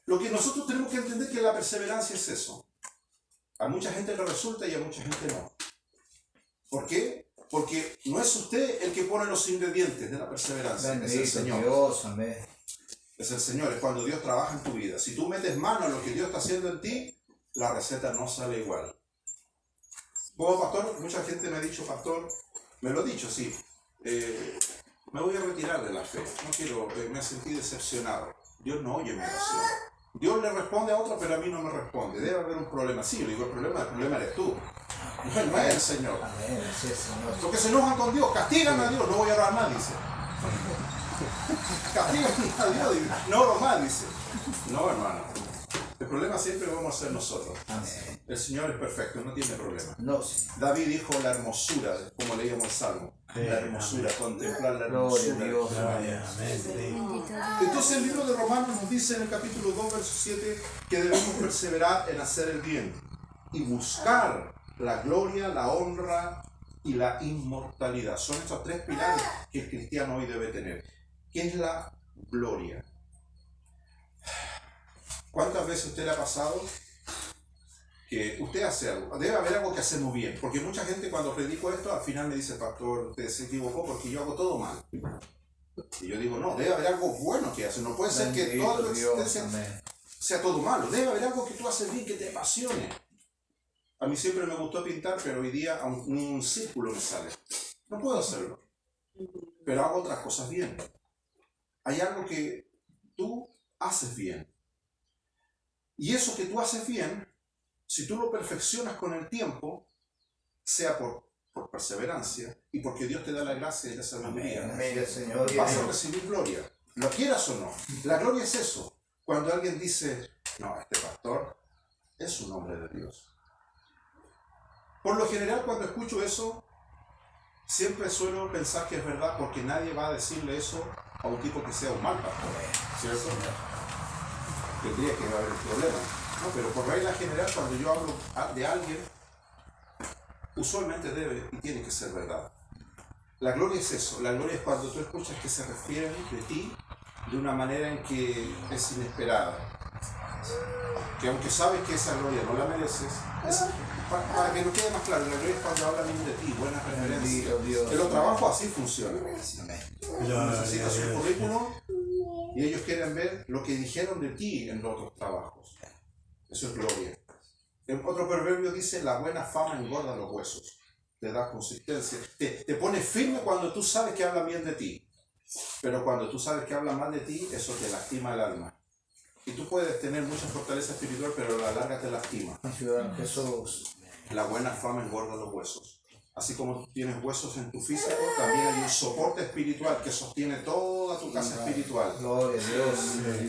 Lo que nosotros tenemos que entender es que la perseverancia es eso. A mucha gente le resulta y a mucha gente no. ¿Por qué? Porque no es usted el que pone los ingredientes de la perseverancia, es el Señor. Dios, amén. Es el Señor, es cuando Dios trabaja en tu vida. Si tú metes mano en lo que Dios está haciendo en ti, la receta no sale igual. Como pastor, mucha gente me ha dicho, pastor, me lo ha dicho, sí, me voy a retirar de la fe, no quiero, me he sentido decepcionado. Dios no oye mi oración. Dios le responde a otro, pero a mí no me responde. Debe haber un problema. Sí, le digo, el problema eres tú. No es el Señor. Amén, sí, Señor. Porque se enojan con Dios, castigan a Dios, no voy a orar más, dice. Castigan a Dios, no oro más, dice. No, hermano. El problema siempre vamos a ser nosotros. Amén. El Señor es perfecto, no tiene problema. No, sí. David dijo la hermosura, como leíamos el Salmo. La hermosura, contemplar la Gloria hermosura. a Dios. Amén. Entonces el libro de Romanos nos dice en el capítulo 2, verso 7, que debemos perseverar en hacer el bien y buscar la gloria, la honra y la inmortalidad. Son estos tres pilares que el cristiano hoy debe tener. ¿Qué es la gloria? ¿Cuántas veces a usted le ha pasado que usted hace algo? Debe haber algo que hacemos bien, porque mucha gente cuando predico esto al final me dice, pastor, usted se equivocó porque yo hago todo mal. Y yo digo, no, debe haber algo bueno que hace. No puede ser que toda tu existencia sea todo malo. Debe haber algo que tú haces bien, que te apasione. A mí siempre me gustó pintar, pero hoy día ni un círculo me sale. No puedo hacerlo. Pero hago otras cosas bien. Hay algo que tú haces bien. Y eso que tú haces bien, si tú lo perfeccionas con el tiempo, sea por perseverancia y porque Dios te da la gracia y la sabiduría, Amén, Señor. vas a recibir gloria, lo quieras o no. La gloria es eso. Cuando alguien dice, no, este pastor es un hombre de Dios. Por lo general, cuando escucho eso, siempre suelo pensar que es verdad, porque nadie va a decirle eso a un tipo que sea un mal pastor, ¿cierto? Tendría que haber el problema. No, pero por regla general, cuando yo hablo de alguien, usualmente debe y tiene que ser verdad. La gloria es eso. La gloria es cuando tú escuchas que se refieren de ti de una manera en que es inesperada. Que aunque sabes que esa gloria no la mereces, para que no quede más claro, la gloria es cuando hablan bien de ti, buenas referencias. En los trabajos así funciona. Necesitas un currículum y ellos quieren ver lo que dijeron de ti en los otros trabajos. Eso es gloria. El otro proverbio dice, la buena fama engorda los huesos, te da consistencia, te pone firme cuando tú sabes que hablan bien de ti, pero cuando tú sabes que hablan mal de ti, eso te lastima el alma. Y tú puedes tener mucha fortaleza espiritual, pero a la larga te lastima. Jesús. La buena fama engorda los huesos. Así como tú tienes huesos en tu físico, también hay un soporte espiritual que sostiene toda tu casa espiritual. Gloria a Dios.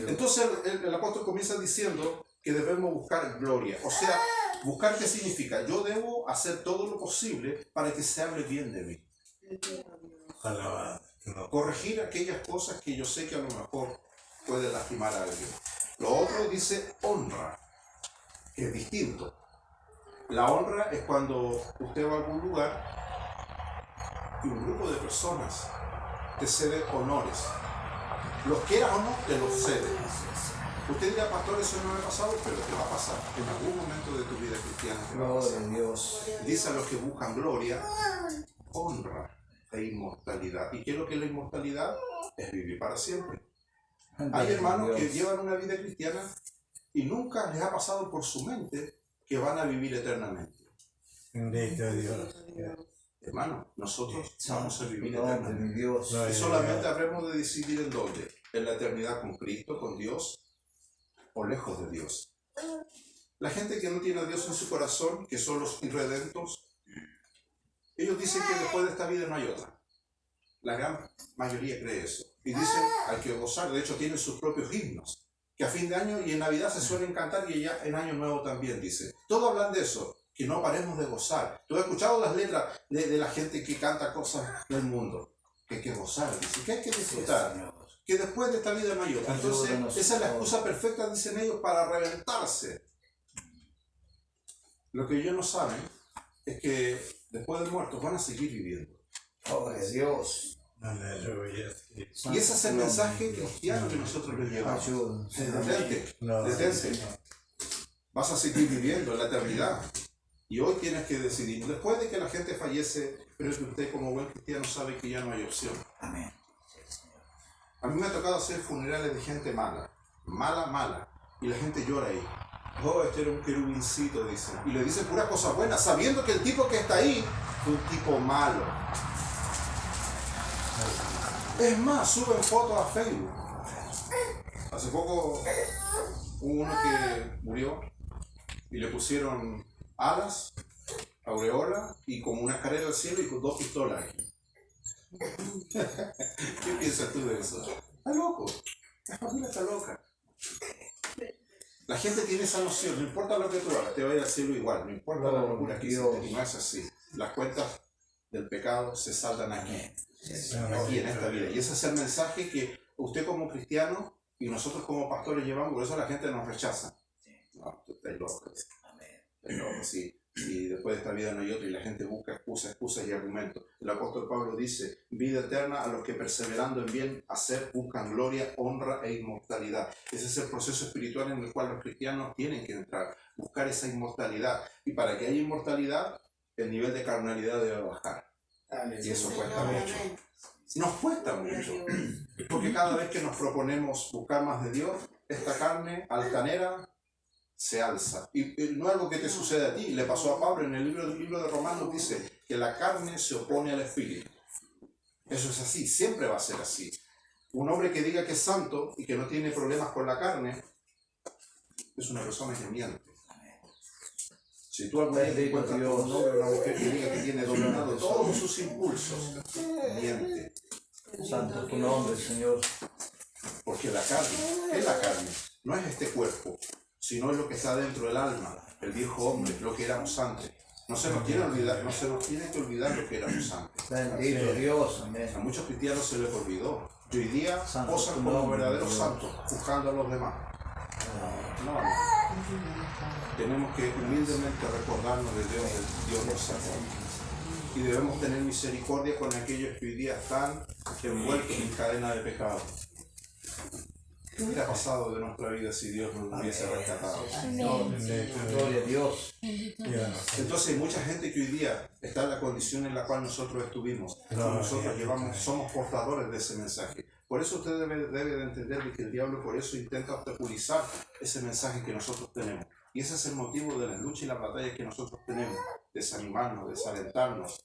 Entonces el apóstol comienza diciendo que debemos buscar gloria. O sea, buscar qué significa. Yo debo hacer todo lo posible para que se hable bien de mí. Corregir aquellas cosas que yo sé que a lo mejor puede lastimar a alguien. Lo otro dice honra, que es distinto. La honra es cuando usted va a algún lugar y un grupo de personas te cede honores. Los quieras o no, te los cede. Usted dirá, pastor, eso no me ha pasado, pero te va a pasar en algún momento de tu vida cristiana. Te va a pasar. Gloria a Dios. Dice a los que buscan gloria, honra e inmortalidad. ¿Y qué es lo que es la inmortalidad? Es vivir para siempre. Hay hermanos que llevan una vida cristiana y nunca les ha pasado por su mente que van a vivir eternamente. Bendito Dios. Hermano, nosotros vamos a vivir Gloria a eternamente. Dios. Y solamente habremos de decidir en dónde. En la eternidad con Cristo, con Dios, o lejos de Dios. La gente que no tiene a Dios en su corazón, que son los irredentos, ellos dicen que después de esta vida no hay otra. La gran mayoría cree eso. Y dicen, hay que gozar. De hecho, tienen sus propios himnos, que a fin de año y en Navidad se suelen cantar, y ya en Año Nuevo también, dice. Todos hablan de eso, que no paremos de gozar. ¿Tú has escuchado las letras de la gente que canta cosas del mundo? Que hay que gozar, dice, que hay que disfrutar. que después de esta vida no hay otra. Entonces, esa es la excusa perfecta, dicen ellos, para reventarse. Lo que ellos no saben es que después de muertos van a seguir viviendo. Gloria a Dios. Aleluya. Y ese es el mensaje cristiano que nosotros les llevamos. Ayúdanos. Detente, No, detente. Vas a seguir viviendo en la eternidad. Y hoy tienes que decidir. Después de que la gente fallece, pero que usted como buen cristiano sabe que ya no hay opción. Amén. A mí me ha tocado hacer funerales de gente mala. Mala, mala. Y la gente llora ahí. Oh, este era un querubincito, dicen. Y le dicen puras cosas buenas, sabiendo que el tipo que está ahí fue un tipo malo. Es más, suben fotos a Facebook. Hace poco hubo uno que murió y le pusieron alas, aureola y como una escalera al cielo y con 2 pistolas aquí. ¿Qué piensas tú de eso? Está loco. La familia está loca. La gente tiene esa noción, no importa lo que tú hagas, te va a ir al cielo igual, no importa la locura que hiciste, y no es así. Las cuentas del pecado se saldan aquí en esta vida. Y ese es el mensaje que usted como cristiano y nosotros como pastores llevamos, por eso la gente nos rechaza. No, tú estás loco. Estás loco, sí. Y después de esta vida no hay otra y la gente busca excusas y argumentos. El apóstol Pablo dice, vida eterna a los que perseverando en bien hacer buscan gloria, honra e inmortalidad. Ese es el proceso espiritual en el cual los cristianos tienen que entrar, buscar esa inmortalidad. Y para que haya inmortalidad, el nivel de carnalidad debe bajar. Y eso cuesta mucho. Nos cuesta mucho. Porque cada vez que nos proponemos buscar más de Dios, esta carne altanera se alza. Y no es algo que te sucede a ti, le pasó a Pablo en el libro de Romanos, dice que la carne se opone al espíritu. Eso es así, siempre va a ser así. Un hombre que diga que es santo y que no tiene problemas con la carne, es una persona que miente. Si tú algún día te encuentras con un hombre o una mujer que diga que tiene dominado todos sus impulsos, miente. Santo tu nombre, Señor. Porque la carne, es la carne, no es este cuerpo, sino es lo que está dentro del alma, el viejo hombre, lo que éramos antes. No se nos tiene que olvidar lo que éramos antes. Bendito Dios, amén. A muchos cristianos se les olvidó. Y hoy día posan como verdaderos santos, juzgando a los demás. No. Tenemos que humildemente recordarnos de Dios nos sacó. Y debemos tener misericordia con aquellos que hoy día están envueltos en cadena de pecado. ¿Qué hubiera pasado de nuestra vida si Dios nos hubiese rescatado? Gloria a Dios. Entonces hay mucha gente que hoy día está en la condición en la cual nosotros estuvimos. Nosotros somos portadores de ese mensaje. Por eso usted debe de entender que el diablo por eso intenta obstaculizar ese mensaje que nosotros tenemos. Y ese es el motivo de las luchas y las batallas que nosotros tenemos. Desanimarnos, desalentarnos,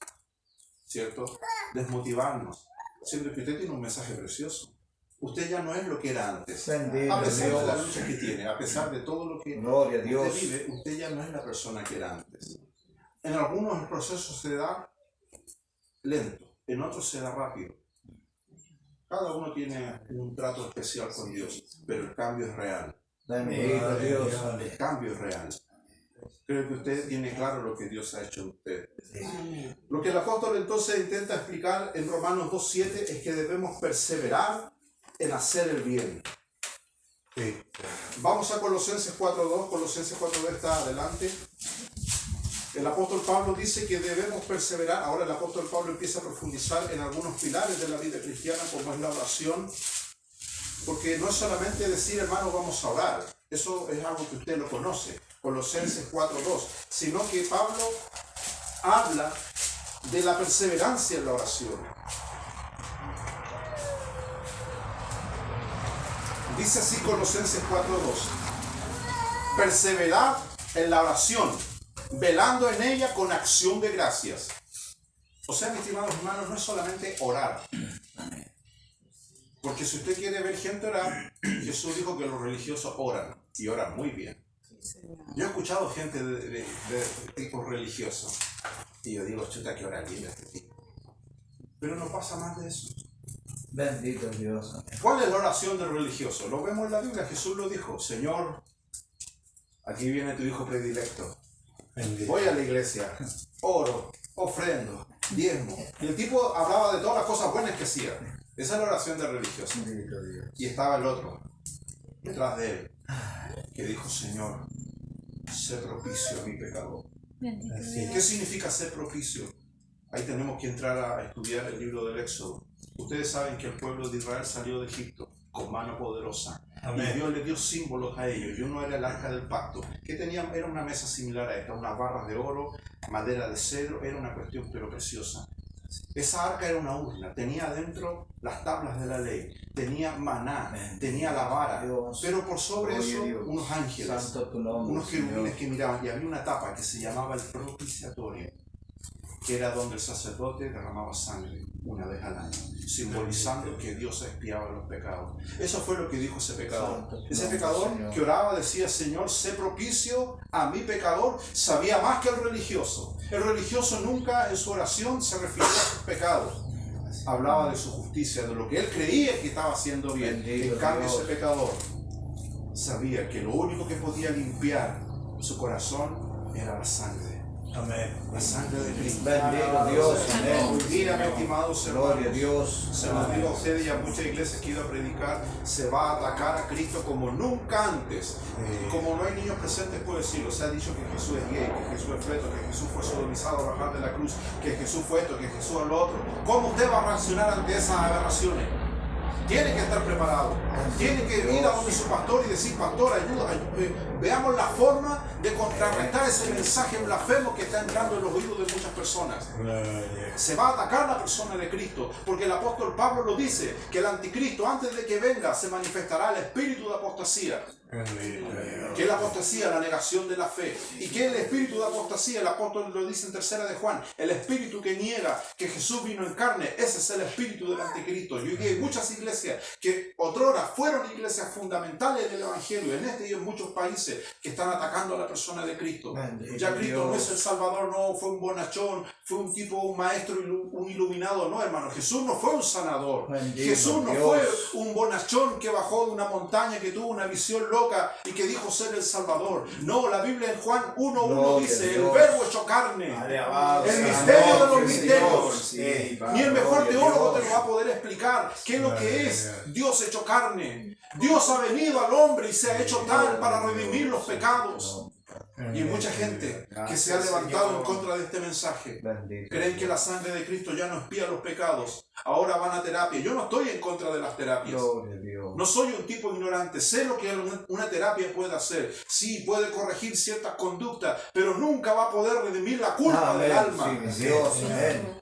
¿cierto? Desmotivarnos. Siendo que usted tiene un mensaje precioso. Usted ya no es lo que era antes. Bendito A pesar de la Dios. lucha que tiene, a pesar de todo lo que Gloria a Dios. usted vive, usted ya no es la persona que era antes. En algunos el proceso se da lento, en otros se da rápido. Cada uno tiene un trato especial con Dios, pero el cambio es real. Bendito Dios. El cambio es real. Creo que usted tiene claro lo que Dios ha hecho en usted. Lo que el apóstol entonces intenta explicar en Romanos 2:7 es que debemos perseverar en hacer el bien. Sí. Vamos a Colosenses 4:2. Colosenses 4:2 está adelante. El apóstol Pablo dice que debemos perseverar. Ahora el apóstol Pablo empieza a profundizar en algunos pilares de la vida cristiana, como es la oración. Porque no es solamente decir, hermanos, vamos a orar. Eso es algo que usted lo conoce. Colosenses 4:2. Sino que Pablo habla de la perseverancia en la oración. Dice así Colosenses 4:2. Perseverad en la oración, velando en ella con acción de gracias. O sea, mis estimados hermanos, no es solamente orar. Porque si usted quiere ver gente orar, Jesús dijo que los religiosos oran, y oran muy bien. Yo he escuchado gente de tipo religioso, y yo digo, chuta, que ora bien este tipo. Pero no pasa más de eso. Bendito Dios. ¿Cuál es la oración del religioso? Lo vemos en la Biblia, Jesús lo dijo, Señor, aquí viene tu hijo predilecto. Voy a la iglesia, oro, ofrendo, diezmo. Y el tipo hablaba de todas las cosas buenas que hacía. Esa es la oración del religioso. Bendito Dios. Y estaba el otro, detrás de él, que dijo, Señor, sé propicio a mi pecador. Así. ¿Qué significa ser propicio? Ahí tenemos que entrar a estudiar el libro del Éxodo. Ustedes saben que el pueblo de Israel salió de Egipto con mano poderosa. Y Amén. Dios le dio símbolos a ellos. Y uno era el arca del pacto, que tenía, era una mesa similar a esta, unas barras de oro, madera de cedro, era una cuestión pero preciosa. Esa arca era una urna, tenía adentro las tablas de la ley, tenía maná, tenía la vara, Dios. pero por sobre Gloria eso a Dios. unos ángeles, Santo tu nombre, unos querubines Señor. que miraban, y había una tapa que se llamaba el propiciatorio, que era donde el sacerdote derramaba sangre una vez al año, simbolizando que Dios expiaba los pecados. Eso fue lo que dijo ese pecador. Santo tu Ese nombre, pecador Señor. que oraba decía, Señor, sé propicio a mi pecador, sabía más que el religioso. El religioso nunca en su oración se refirió a sus pecados. Hablaba de su justicia, de lo que él creía que estaba haciendo bien. Bendito En cambio, Dios. ese pecador sabía que lo único que podía limpiar su corazón era la sangre. Amén. La sangre de Cristo. Bendito Dios. Amén. Hoy día, mis estimados Gloria a hermanos, Dios. se los digo a ustedes y a muchas iglesias que he ido a predicar, se va a atacar a Cristo como nunca antes. Y como no hay niños presentes, puedo decirlo. Se ha dicho que Jesús es gay, que Jesús es feto, que Jesús fue sodomizado a bajar de la cruz, que Jesús fue esto, que Jesús es lo otro. ¿Cómo usted va a reaccionar ante esas aberraciones? Tiene que estar preparado. Tiene que ir a donde su pastor y decir, pastor, ayuda, veamos la forma de contrarrestar ese mensaje blasfemo que está entrando en los oídos de muchas personas. Gloria. Se va a atacar la persona de Cristo, porque el apóstol Pablo lo dice, que el anticristo antes de que venga se manifestará el espíritu de apostasía. Que es la apostasía, la negación de la fe. Y que el espíritu de apostasía, el apóstol lo dice en 3 de Juan, el espíritu que niega que Jesús vino en carne, ese es el espíritu del anticristo. Y hoy día hay muchas iglesias que otrora fueron iglesias fundamentales del evangelio, en este y en muchos países, que están atacando a la persona de Cristo. Bendito Ya Cristo no Dios. es el Salvador, no fue un bonachón, fue un tipo, un maestro, un iluminado, no, hermano. Jesús no fue un sanador. Bendito Jesús no Dios. fue un bonachón que bajó de una montaña, que tuvo una visión loca y que dijo ser el Salvador. No, la Biblia en Juan 1:1 Gloria dice, a el Dios. verbo hecho carne. Alabado El sea misterio de los Dios, misterios. sí, Ni el mejor gloria a teólogo Dios. te lo va a poder explicar qué es lo que Gloria a es Dios. Dios hecho carne. Dios ha venido al hombre y se ha hecho tal para redimir los pecados. Y hay mucha gente que se ha levantado en contra de este mensaje. Bendito. Creen que la sangre de Cristo ya no expía los pecados. Ahora van a terapia. Yo no estoy en contra de las terapias. Gloria a Dios. No soy un tipo ignorante. Sé lo que una terapia puede hacer. Sí, puede corregir ciertas conductas, pero nunca va a poder redimir la culpa del alma. Amén. Sí, Dios. Amén.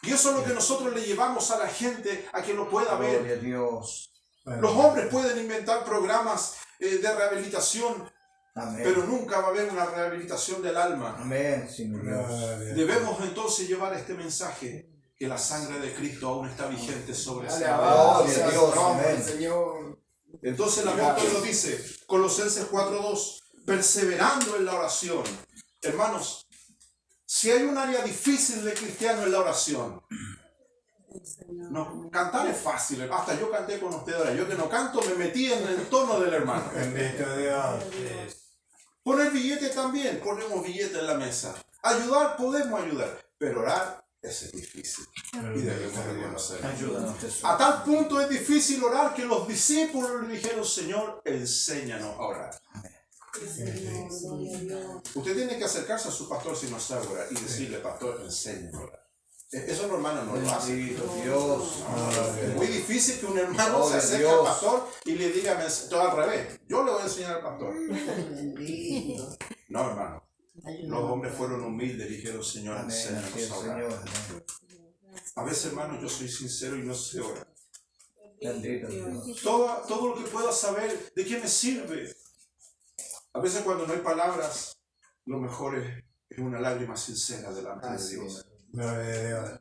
Y eso es lo que nosotros le llevamos a la gente a que lo pueda ver. Gloria a Dios. Los hombres pueden inventar programas de rehabilitación, Amén. pero nunca va a haber una rehabilitación del alma. Amén, Señor Dios. Debemos entonces llevar este mensaje, que la sangre de Cristo aún está vigente sobre ese Alabado alma. sea Dios. Amén. Señor. Entonces el apóstol lo dice, Colosenses 4:2, perseverando en la oración. Hermanos, si hay un área difícil de cristiano en la oración, no, cantar es fácil, hasta yo canté con ustedes ahora, yo que no canto me metí en el tono del hermano. Bendito Dios. Poner billete también, ponemos billete en la mesa. Ayudar, podemos ayudar, pero orar, ese es difícil y debemos reconocerlo. Ayúdanos, Jesús. A tal punto es difícil orar que los discípulos le dijeron, Señor, enséñanos a orar. Usted tiene que acercarse a su pastor si no sabe orar y decirle, pastor, enséñame a orar. Eso los hermanos no lo hacen. Bendito Dios. Es muy difícil que un hermano se Gloria a acerque Dios. al pastor y le diga, todo al revés. Yo le voy a enseñar al pastor. No, hermano. Los hombres fueron humildes y dijeron, Señor, Amén. Así enséñanos es, a orar. Señor. Amén. A veces, hermano, yo soy sincero y no sé orar. Bendito Dios. Todo lo que pueda saber, ¿de qué me sirve? A veces cuando no hay palabras, lo mejor es una lágrima sincera delante de Dios. Gloria a Dios.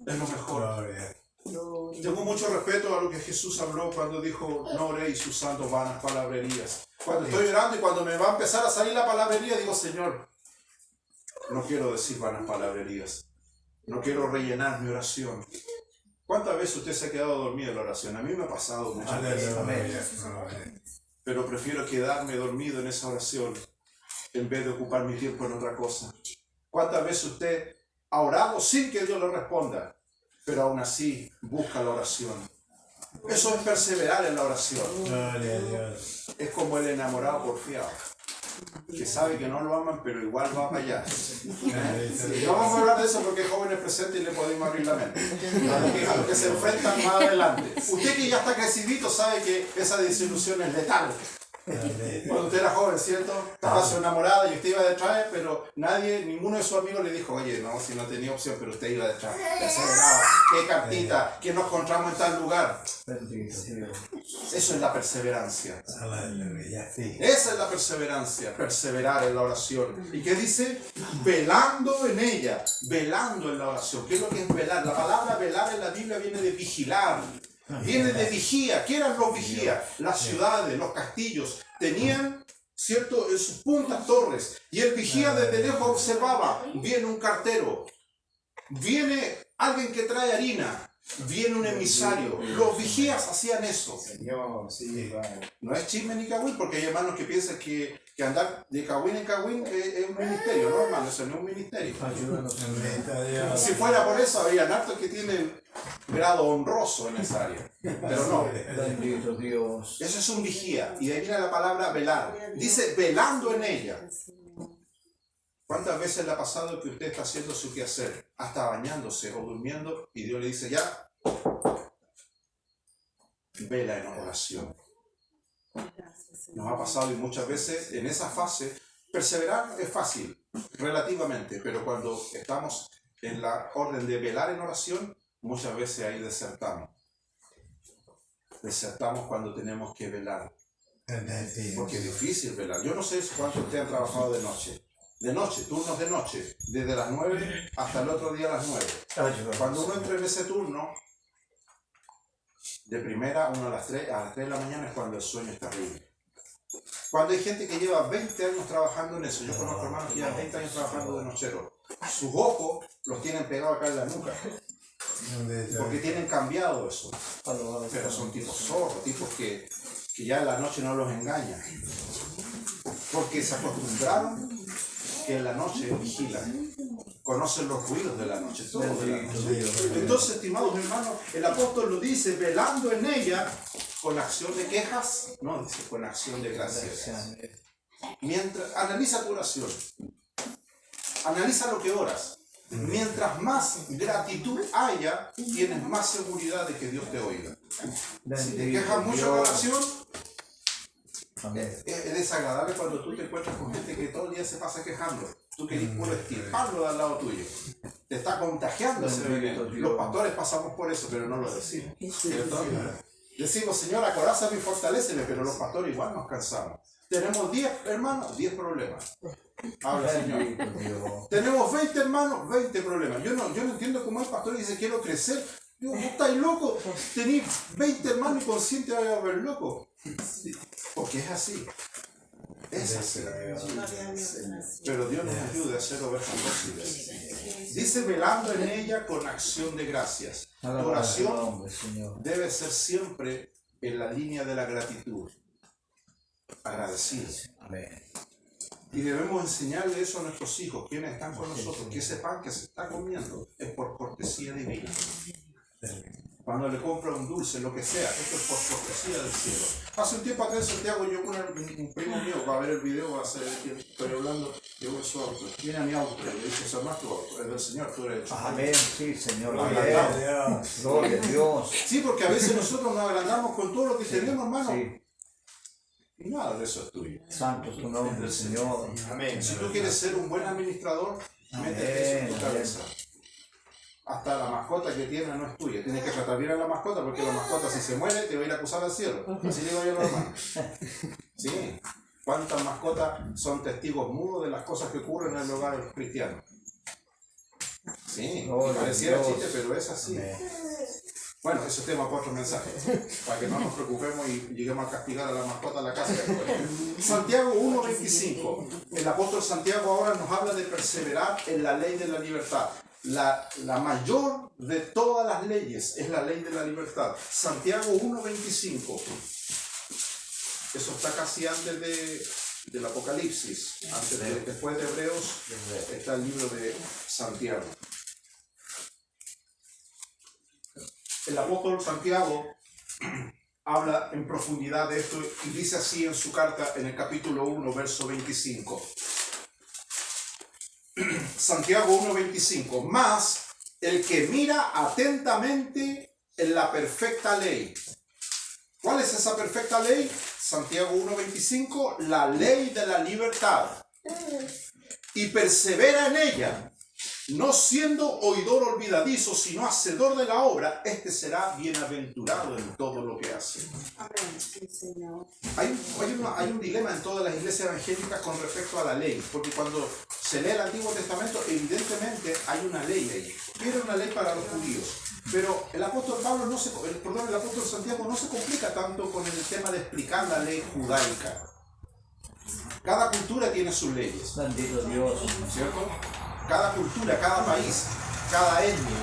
Es lo mejor. Gloria. Tengo mucho respeto a lo que Jesús habló cuando dijo, no oréis usando vanas palabrerías. Cuando estoy orando y cuando me va a empezar a salir la palabrería, digo, Señor, no quiero decir vanas palabrerías. No quiero rellenar mi oración. ¿Cuántas veces usted se ha quedado dormido en la oración? A mí me ha pasado muchas veces. Aleluya. Pero prefiero quedarme dormido en esa oración en vez de ocupar mi tiempo en otra cosa. ¿Cuántas veces usted ha orado sin que Dios le responda? pero aún así busca la oración. Eso es perseverar en la oración. Gloria a Dios. Es como el enamorado porfiado, que sabe que no lo aman, pero igual va para allá. No vamos a hablar de eso porque hay jóvenes presentes y le podemos abrir la mente. A los que se enfrentan más adelante. Usted que ya está crecidito sabe que esa desilusión es letal. Cuando usted era joven, ¿cierto? Estaba su enamorada y usted iba detrás, pero ninguno de sus amigos le dijo, oye, no, si no tenía opción, pero usted iba detrás. Perseveraba. ¿Qué cartita? ¿Que nos encontramos en tal lugar? Eso es la perseverancia. Aleluya, sí. Esa es la perseverancia, perseverar en la oración. ¿Y qué dice? Velando en ella, velando en la oración. ¿Qué es lo que es velar? La palabra velar en la Biblia viene de vigilar. Viene de vigía. ¿Qué eran los vigías? Las ciudades, los castillos, tenían, ¿cierto?, en sus puntas torres. Y el vigía desde lejos observaba, viene un cartero, viene alguien que trae harina, viene un emisario. Los vigías hacían eso. Señor, sí, No es chisme ni cagüín, porque hay hermanos que piensan que andar de cagüín en cagüín es un ministerio. No, hermano, eso no es un ministerio. Bendito Dios. Si fuera por eso, habría hartos que tienen grado honroso en esa área. Pero no. bendito Dios. Eso es un vigía. Y de ahí viene la palabra velar. Dice velando en ella. ¿Cuántas veces le ha pasado que usted está haciendo su quehacer, hasta bañándose o durmiendo, y Dios le dice ya, vela en oración? Nos ha pasado y muchas veces en esa fase, perseverar es fácil, relativamente, pero cuando estamos en la orden de velar en oración, muchas veces ahí desertamos. Desertamos cuando tenemos que velar, porque es difícil velar. Yo no sé cuántos ustedes han trabajado de noche. De noche, turnos de noche, desde las 9 hasta el otro día a las 9. Cuando uno entra en ese turno, de primera, uno a las 3 de la mañana es cuando el sueño es terrible. Cuando hay gente que lleva 20 años trabajando en eso, yo conozco hermanos que llevan 20 años trabajando de nochero, sus ojos los tienen pegados acá en la nuca, porque tienen cambiado eso. Pero son tipos zorros, tipos que ya en la noche no los engañan, porque se acostumbraron que en la noche vigilan, conocen los ruidos de la noche, todo de la noche. Entonces, estimados hermanos, el apóstol lo dice, velando en ella, con acción de quejas, no, dice con acción de gracias. Mientras, analiza tu oración, analiza lo que oras. Mientras más gratitud haya, tienes más seguridad de que Dios te oiga. Si te quejas mucho en la oración, es desagradable cuando tú te encuentras con gente que todo el día se pasa quejando. Tú querés puro estirparlo de al lado tuyo. Te está contagiando ese veneno. Los pastores pasamos por eso, pero no lo decimos. ¿Cierto? Decimos, Señor, acorázame y fortaléceme, pero los pastores igual nos cansamos. Tenemos 10 hermanos, 10 problemas. Habla, Señor. Tenemos 20 hermanos, 20 problemas. Yo no entiendo cómo el pastor dice, quiero crecer. Digo, ¿vos estáis loco? Tenéis 20 hermanos y consciente de haber loco. Porque es así. Es así. Pero Dios nos ayude a ser ovejas dóciles. Dice, velando en ella con acción de gracias. Tu oración debe ser siempre en la línea de la gratitud. Agradecido. Y debemos enseñarle eso a nuestros hijos, quienes están con nosotros, que ese pan que se está comiendo es por cortesía divina. Cuando le compra un dulce, lo que sea, esto es por cortesía del cielo. Hace un tiempo acá en Santiago, yo con un primo mío, va a ver el video, va a ser que estoy hablando, llegó en su auto, viene a mi auto, y le dije, eso no es tu auto, es del Señor, tú eres el chofer. Amén, sí, Señor. Gloria a Dios. Gloria a Dios. Sí, porque a veces nosotros nos agrandamos con todo lo que tenemos, hermano. Sí. Y nada de eso es tuyo. Santo es tu nombre, Señor. Amén. Si tú quieres ser un buen administrador, métete eso en tu cabeza. Hasta la mascota que tiene no es tuya. Tienes que tratar bien a la mascota, porque la mascota, si se muere, te va a ir a acusar al cielo. Así digo yo a los hermanos. Sí. ¿Cuántas mascotas son testigos mudos de las cosas que ocurren en el hogar de los cristianos? Sí. Pareciera chiste, pero es así. Bueno, ese es tema para otro mensaje, para que no nos preocupemos y lleguemos a castigar a la mascota a la casa. Santiago 1:25. El apóstol Santiago ahora nos habla de perseverar en la ley de la libertad. La mayor de todas las leyes es la ley de la libertad. Santiago 1:25. Eso está casi antes del Apocalipsis. Después de Hebreos está el libro de Santiago. El apóstol Santiago habla en profundidad de esto y dice así en su carta en el capítulo 1, verso 25. Santiago 1:25. Mas el que mira atentamente en la perfecta ley. ¿Cuál es esa perfecta ley? Santiago 1:25, la ley de la libertad. Y persevera en ella, no siendo oidor olvidadizo, sino hacedor de la obra, este será bienaventurado en todo lo que hace. Amén. Sí, Señor. Hay un dilema en todas las iglesias evangélicas con respecto a la ley, porque cuando se lee el Antiguo Testamento, evidentemente hay una ley ahí. Era una ley para los judíos. Pero el apóstol el apóstol Santiago no se complica tanto con el tema de explicar la ley judaica. Cada cultura tiene sus leyes. Bendito Dios. ¿Cierto? Cada cultura, cada país, cada etnia,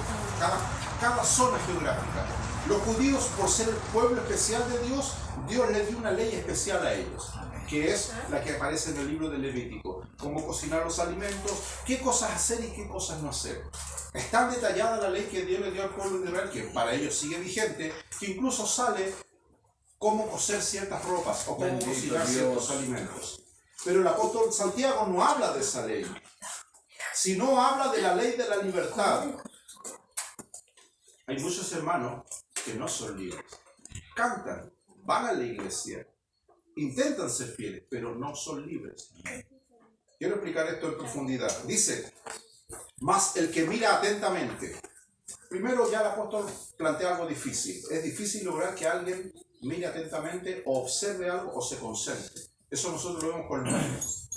cada zona geográfica. Los judíos, por ser el pueblo especial de Dios, Dios les dio una ley especial a ellos, que es la que aparece en el libro de Levítico. Cómo cocinar los alimentos, qué cosas hacer y qué cosas no hacer. Es tan detallada la ley que Dios le dio al pueblo de Israel, que para ellos sigue vigente, que incluso sale cómo cocer ciertas ropas o cómo cocinar ciertos alimentos. Pero el apóstol Santiago no habla de esa ley, sino habla de la ley de la libertad. Hay muchos hermanos que no son libres. Cantan, van a la iglesia, intentan ser fieles, pero no son libres. Quiero explicar esto en profundidad. Dice, mas el que mira atentamente. Primero ya el apóstol plantea algo difícil. Es difícil lograr que alguien mire atentamente o observe algo o se concentre. Eso nosotros lo vemos con los niños.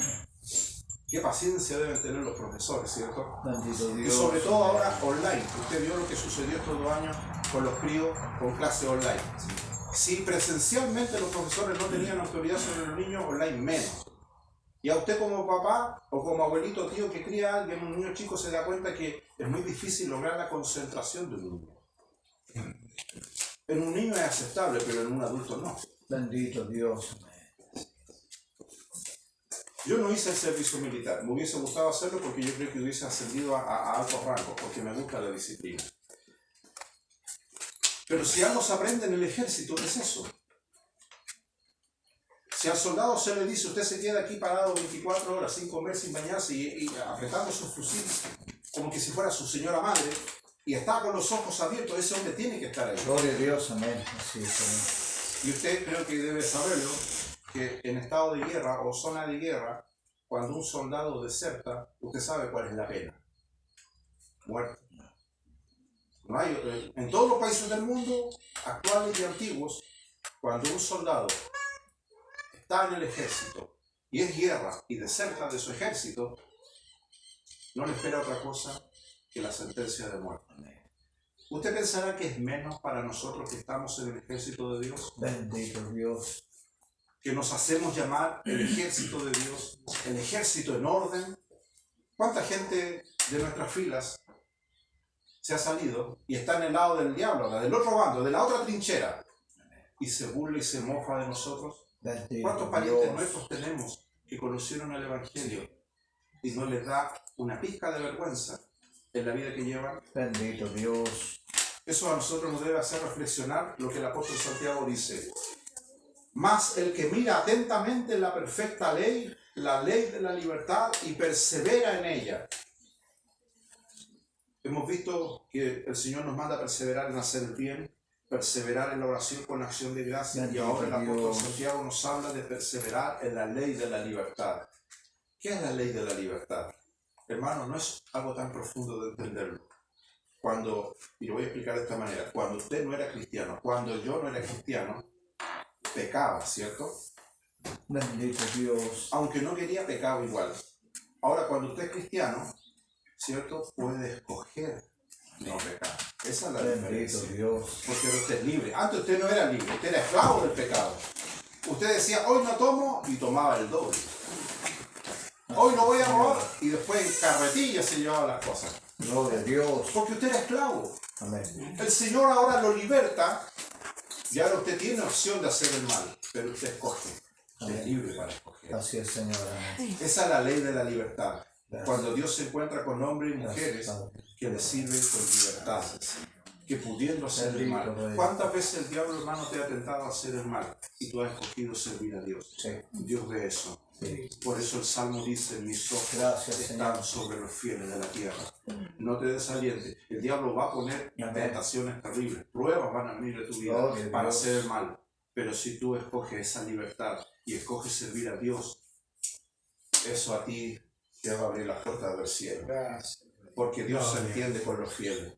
Qué paciencia deben tener los profesores, ¿cierto? Bendito Dios. Y sobre todo ahora online. Usted vio lo que sucedió estos 2 años con los críos con clase online. Si presencialmente los profesores no tenían autoridad sobre los niños, online menos. Y a usted como papá o como abuelito, tío que cría a alguien, un niño chico, se da cuenta que es muy difícil lograr la concentración de un niño. En un niño es aceptable, pero en un adulto no. Bendito Dios. Yo no hice el servicio militar, me hubiese gustado hacerlo porque yo creo que hubiese ascendido a altos rangos, porque me gusta la disciplina. Pero si algo se aprende en el ejército, ¿qué es eso? Si al soldado se le dice, usted se queda aquí parado 24 horas, 5 meses sin bañarse y apretando su fusil, como que si fuera su señora madre, y está con los ojos abiertos, ese hombre tiene que estar ahí. Gloria a Dios, amén. Así es, amén. Y usted creo que debe saberlo, que en estado de guerra o zona de guerra, cuando un soldado deserta, usted sabe cuál es la pena. Muerte. No hay, en todos los países del mundo, actuales y antiguos, cuando un soldado está en el ejército y es guerra y deserta de su ejército, no le espera otra cosa que la sentencia de muerte. ¿Usted pensará que es menos para nosotros que estamos en el ejército de Dios? Bendito Dios. Que nos hacemos llamar el ejército de Dios, el ejército en orden. ¿Cuánta gente de nuestras filas se ha salido y está en el lado del diablo, la del otro bando, de la otra trinchera, y se burla y se mofa de nosotros? Bendito ¿Cuántos parientes Dios. nuestros tenemos que conocieron el Evangelio y no les da una pizca de vergüenza en la vida que llevan? Bendito Dios. Eso a nosotros nos debe hacer reflexionar lo que el apóstol Santiago dice. Mas el que mira atentamente en la perfecta ley, la ley de la libertad, y persevera en ella. Hemos visto que el Señor nos manda a perseverar en hacer el bien, perseverar en la oración con acción de gracia, y ahora el apóstol Santiago nos habla de perseverar en la ley de la libertad. ¿Qué es la ley de la libertad? Hermano, no es algo tan profundo de entenderlo. Y lo voy a explicar de esta manera, cuando usted no era cristiano, cuando yo no era cristiano, pecaba, ¿cierto? Bendito Dios. Aunque no quería, pecaba igual. Ahora, cuando usted es cristiano, ¿cierto? Puede escoger no pecar. Esa es la Bendito diferencia. Dios. Porque usted es libre. Antes usted no era libre, usted era esclavo del pecado. Usted decía, hoy no tomo, y tomaba el doble. Hoy no voy a robar, y después en carretilla se llevaba las cosas. Gloria a Dios. Porque usted era esclavo. Amén. El Señor ahora lo liberta, y ahora usted tiene opción de hacer el mal, pero usted escoge. Usted es libre para escoger. Así es, Señor. Amén. Esa es la ley de la libertad. Gracias. Cuando Dios se encuentra con hombres y mujeres Gracias, Padre. que le sirven con libertad. que pudiendo hacer el mal. ¿Cuántas veces el diablo, hermano, te ha tentado a hacer el mal y tú has escogido servir a Dios? Sí. Dios ve eso. Sí. Por eso el Salmo dice, mis ojos Gracias, están Señor. sobre los fieles de la tierra. No te desalientes. El diablo va a poner Amén. tentaciones terribles. Pruebas van a venir de tu vida Gloria a para Dios. hacer el mal. Pero si tú escoges esa libertad y escoges servir a Dios, eso a ti te va a abrir las puertas del cielo. Porque Dios se entiende con los fieles.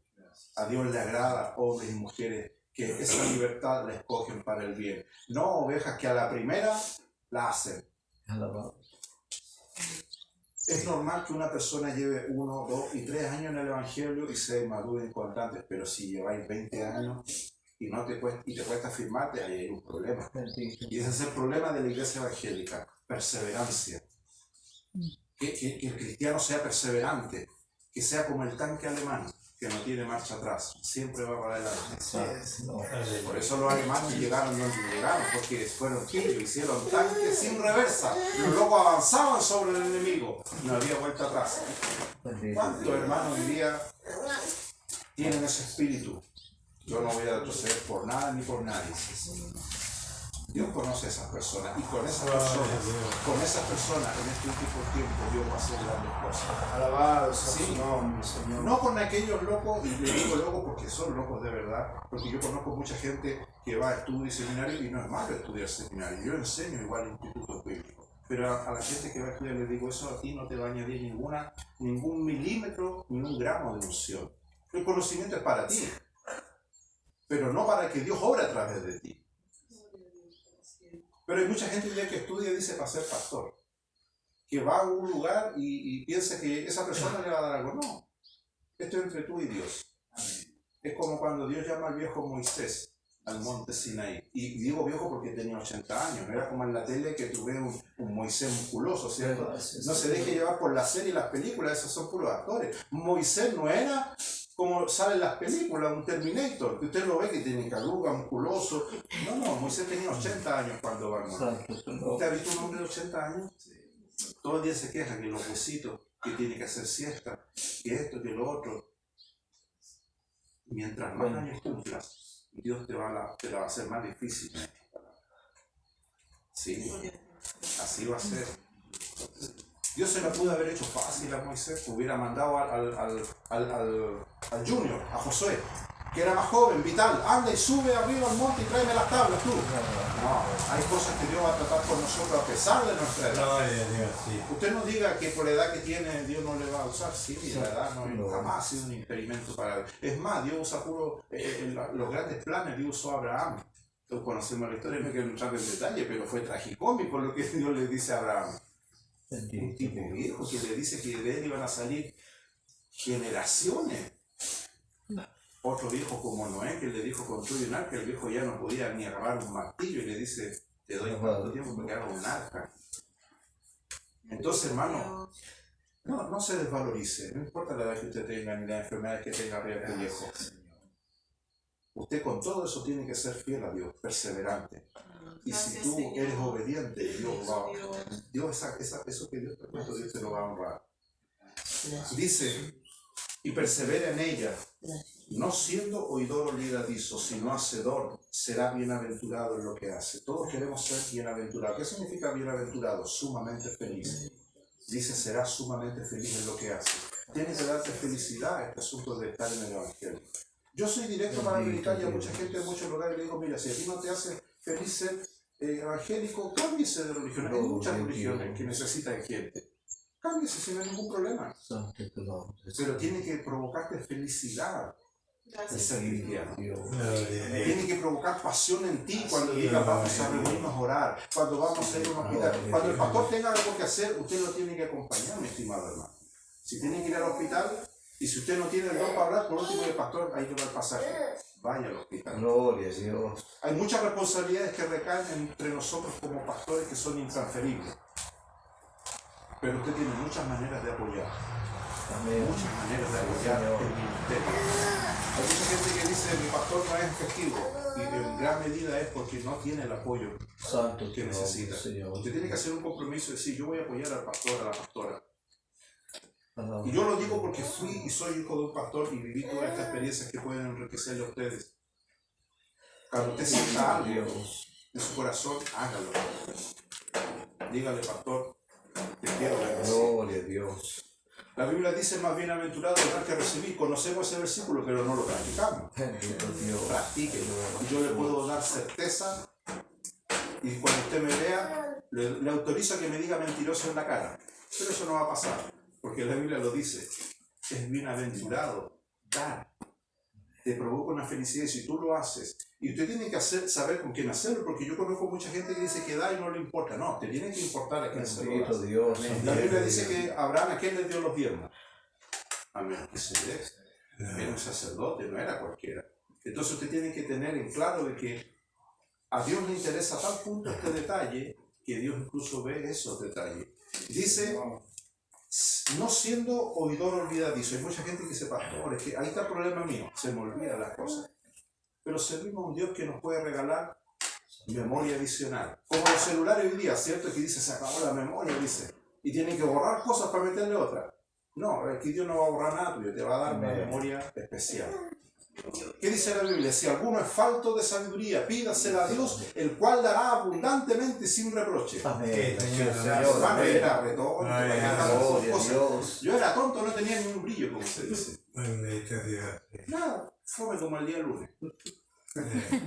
A Dios le agrada, hombres y mujeres, que esa libertad la escogen para el bien. No ovejas que a la primera la hacen. Alabado. Es normal que una persona lleve 1, 2 y 3 años en el Evangelio y se madure en constantes, pero si lleváis 20 años y te cuesta firmarte, ahí hay un problema. Bendito. Y ese es el problema de la iglesia evangélica, perseverancia. Que el cristiano sea perseverante, que sea como el tanque alemán, que no tiene marcha atrás, siempre va para adelante. No. Por eso los alemanes llegaron donde llegaron, porque fueron quietos, hicieron tanques sin reversa. Los locos avanzaban sobre el enemigo, no había vuelta atrás. Bendito. ¿Cuántos hermanos hoy día tienen ese espíritu? Yo no voy a retroceder por nada ni por nadie. Dios conoce a esas personas y con esas personas en este último tiempo Dios va a hacer grandes cosas. Alabado sea Sí. su nombre, Señor. No con aquellos locos, y le digo locos porque son locos de verdad, porque yo conozco mucha gente que va a estudio y seminario y no es malo estudiar seminario. Yo enseño igual en institutos bíblicos, pero a la gente que va a estudiar le digo, eso a ti no te va a añadir ningún milímetro ni un gramo de unción. El conocimiento es para ti, pero no para que Dios obre a través de ti. Pero hay mucha gente hoy día que estudia y dice para ser pastor, que va a un lugar y piensa que esa persona le va a dar algo. No, esto es entre tú y Dios. Es como cuando Dios llama al viejo Moisés al monte Sinaí. Y digo viejo porque tenía 80 años, no era como en la tele que tú ves un Moisés musculoso, ¿cierto? No se deje llevar por la serie y las películas, esos son puros actores. Moisés no era como salen las películas, un Terminator, que usted lo ve que tiene caluga, musculoso. No, Moisés tenía 80 años cuando va a morir. Santo tu nombre. ¿Usted ha visto un hombre de 80 años? Todo el día se queja que los huesitos, que tiene que hacer siesta, que esto, que lo otro. Mientras más años cumplas, Dios te la va a hacer más difícil. Sí, así va a ser. Dios se la pudo haber hecho fácil a Moisés, hubiera mandado al Junior, a Josué, que era más joven, vital, anda y sube arriba al monte y tráeme las tablas tú. No, hay cosas que Dios va a tratar con nosotros a pesar de nuestra edad. Gloria a Dios, sí. Usted no diga que por la edad que tiene Dios no le va a usar. Sí, la edad no jamás ha sido un impedimento para Dios. Es más, Dios usa puro, los grandes planes Dios usó a Abraham. Todos conocemos la historia, no quiero entrar en detalle, pero fue tragicómico lo que Dios le dice a Abraham. Un Bendito. tipo viejo que le dice que de él iban a salir generaciones. Otro viejo como Noé que le dijo construye un arca, el viejo ya no podía ni agarrar un martillo y le dice, te doy cuánto tiempo para que haga un arca. Entonces, hermano, no se desvalorice, no importa la edad que usted tenga ni las enfermedades que tenga arriba de viejo. Usted con todo eso tiene que ser fiel a Dios, perseverante. Y si tú eres obediente, eso que Dios te ha puesto, Dios te lo va a honrar. Dice, y persevera en ella, no siendo oidor olvidadizo, sino hacedor, será bienaventurado en lo que hace. Todos queremos ser bienaventurados. ¿Qué significa bienaventurado? Sumamente feliz. Dice, será sumamente feliz en lo que hace. Tienes que darte felicidad este asunto de estar en el Evangelio. Yo soy directo para predicar y a mucha gente en muchos lugares le digo, mira, si a ti no te hace feliz ser evangélico, cámbiese de religión. Hay muchas religiones que necesitan gente. Cámbiese sin ningún problema. Santo tu nombre. Pero tiene que provocarte felicidad el ser cristiano. Gloria a Dios. Tiene que provocar pasión en ti cuando diga vamos a reunirnos a orar, cuando vamos a ir a un hospital. Cuando el pastor tenga algo que hacer, usted lo tiene que acompañar, mi estimado hermano. Si tiene que ir al hospital, y si usted no tiene el don para hablar, por último el pastor, ahí le va el pasaje. Vaya al hospital. Gloria a Dios. Hay muchas responsabilidades que recaen entre nosotros como pastores que son intransferibles. Pero usted tiene muchas maneras de apoyar. Amén. Muchas maneras de apoyar el ministerio. Hay mucha gente que dice mi pastor no es efectivo y en gran medida es porque no tiene el apoyo Santo que tu nombre, necesita. Señor. Usted tiene que hacer un compromiso de decir yo voy a apoyar al pastor, a la pastora. Y yo lo digo porque fui y soy hijo de un pastor y viví todas estas experiencias que pueden enriquecerle a ustedes. Cuando usted sienta algo en su corazón, hágalo. Dígale, pastor, te quiero bendecir. Gloria a Dios. La Biblia dice, más bienaventurado el dar que recibir. Conocemos ese versículo, pero no lo practicamos. Bendito Dios. Practíquelo. Yo le puedo dar certeza y cuando usted me vea, le autorizo a que me diga mentiroso en la cara. Pero eso no va a pasar, porque la Biblia lo dice. Es bienaventurado dar. Te provoca una felicidad y si tú lo haces. Y usted tiene que saber con quién hacerlo, porque yo conozco mucha gente que dice que da y no le importa. No, te tiene que importar a quién se lo Bendito hace. Dios. La Biblia dice que Abraham, ¿a quién le dio los diezmos? A Melquisedec. Era un sacerdote, no era cualquiera. Entonces usted tiene que tener en claro de que a Dios le interesa a tal punto este detalle que Dios incluso ve esos detalles. Dice, no siendo oidor olvidadizo. Hay mucha gente que dice, pastor, es que ahí está el problema mío, se me olvidan las cosas. Pero servimos a un Dios que nos puede regalar memoria adicional. Como los celulares hoy día, ¿cierto? Que dice, se acabó la memoria, dice. Y tienen que borrar cosas para meterle otra. No, aquí Dios no va a borrar nada tuyo, te va a dar una memoria especial. ¿Qué dice la Biblia? Si alguno es falto de sabiduría, pídasela a Dios, el cual dará abundantemente sin reproche. Amén. Hermano, era retonto, Gloria a Dios. yo era tonto, no tenía ni un brillo, como se dice. Bendito Dios. Nada, fue como el día lunes.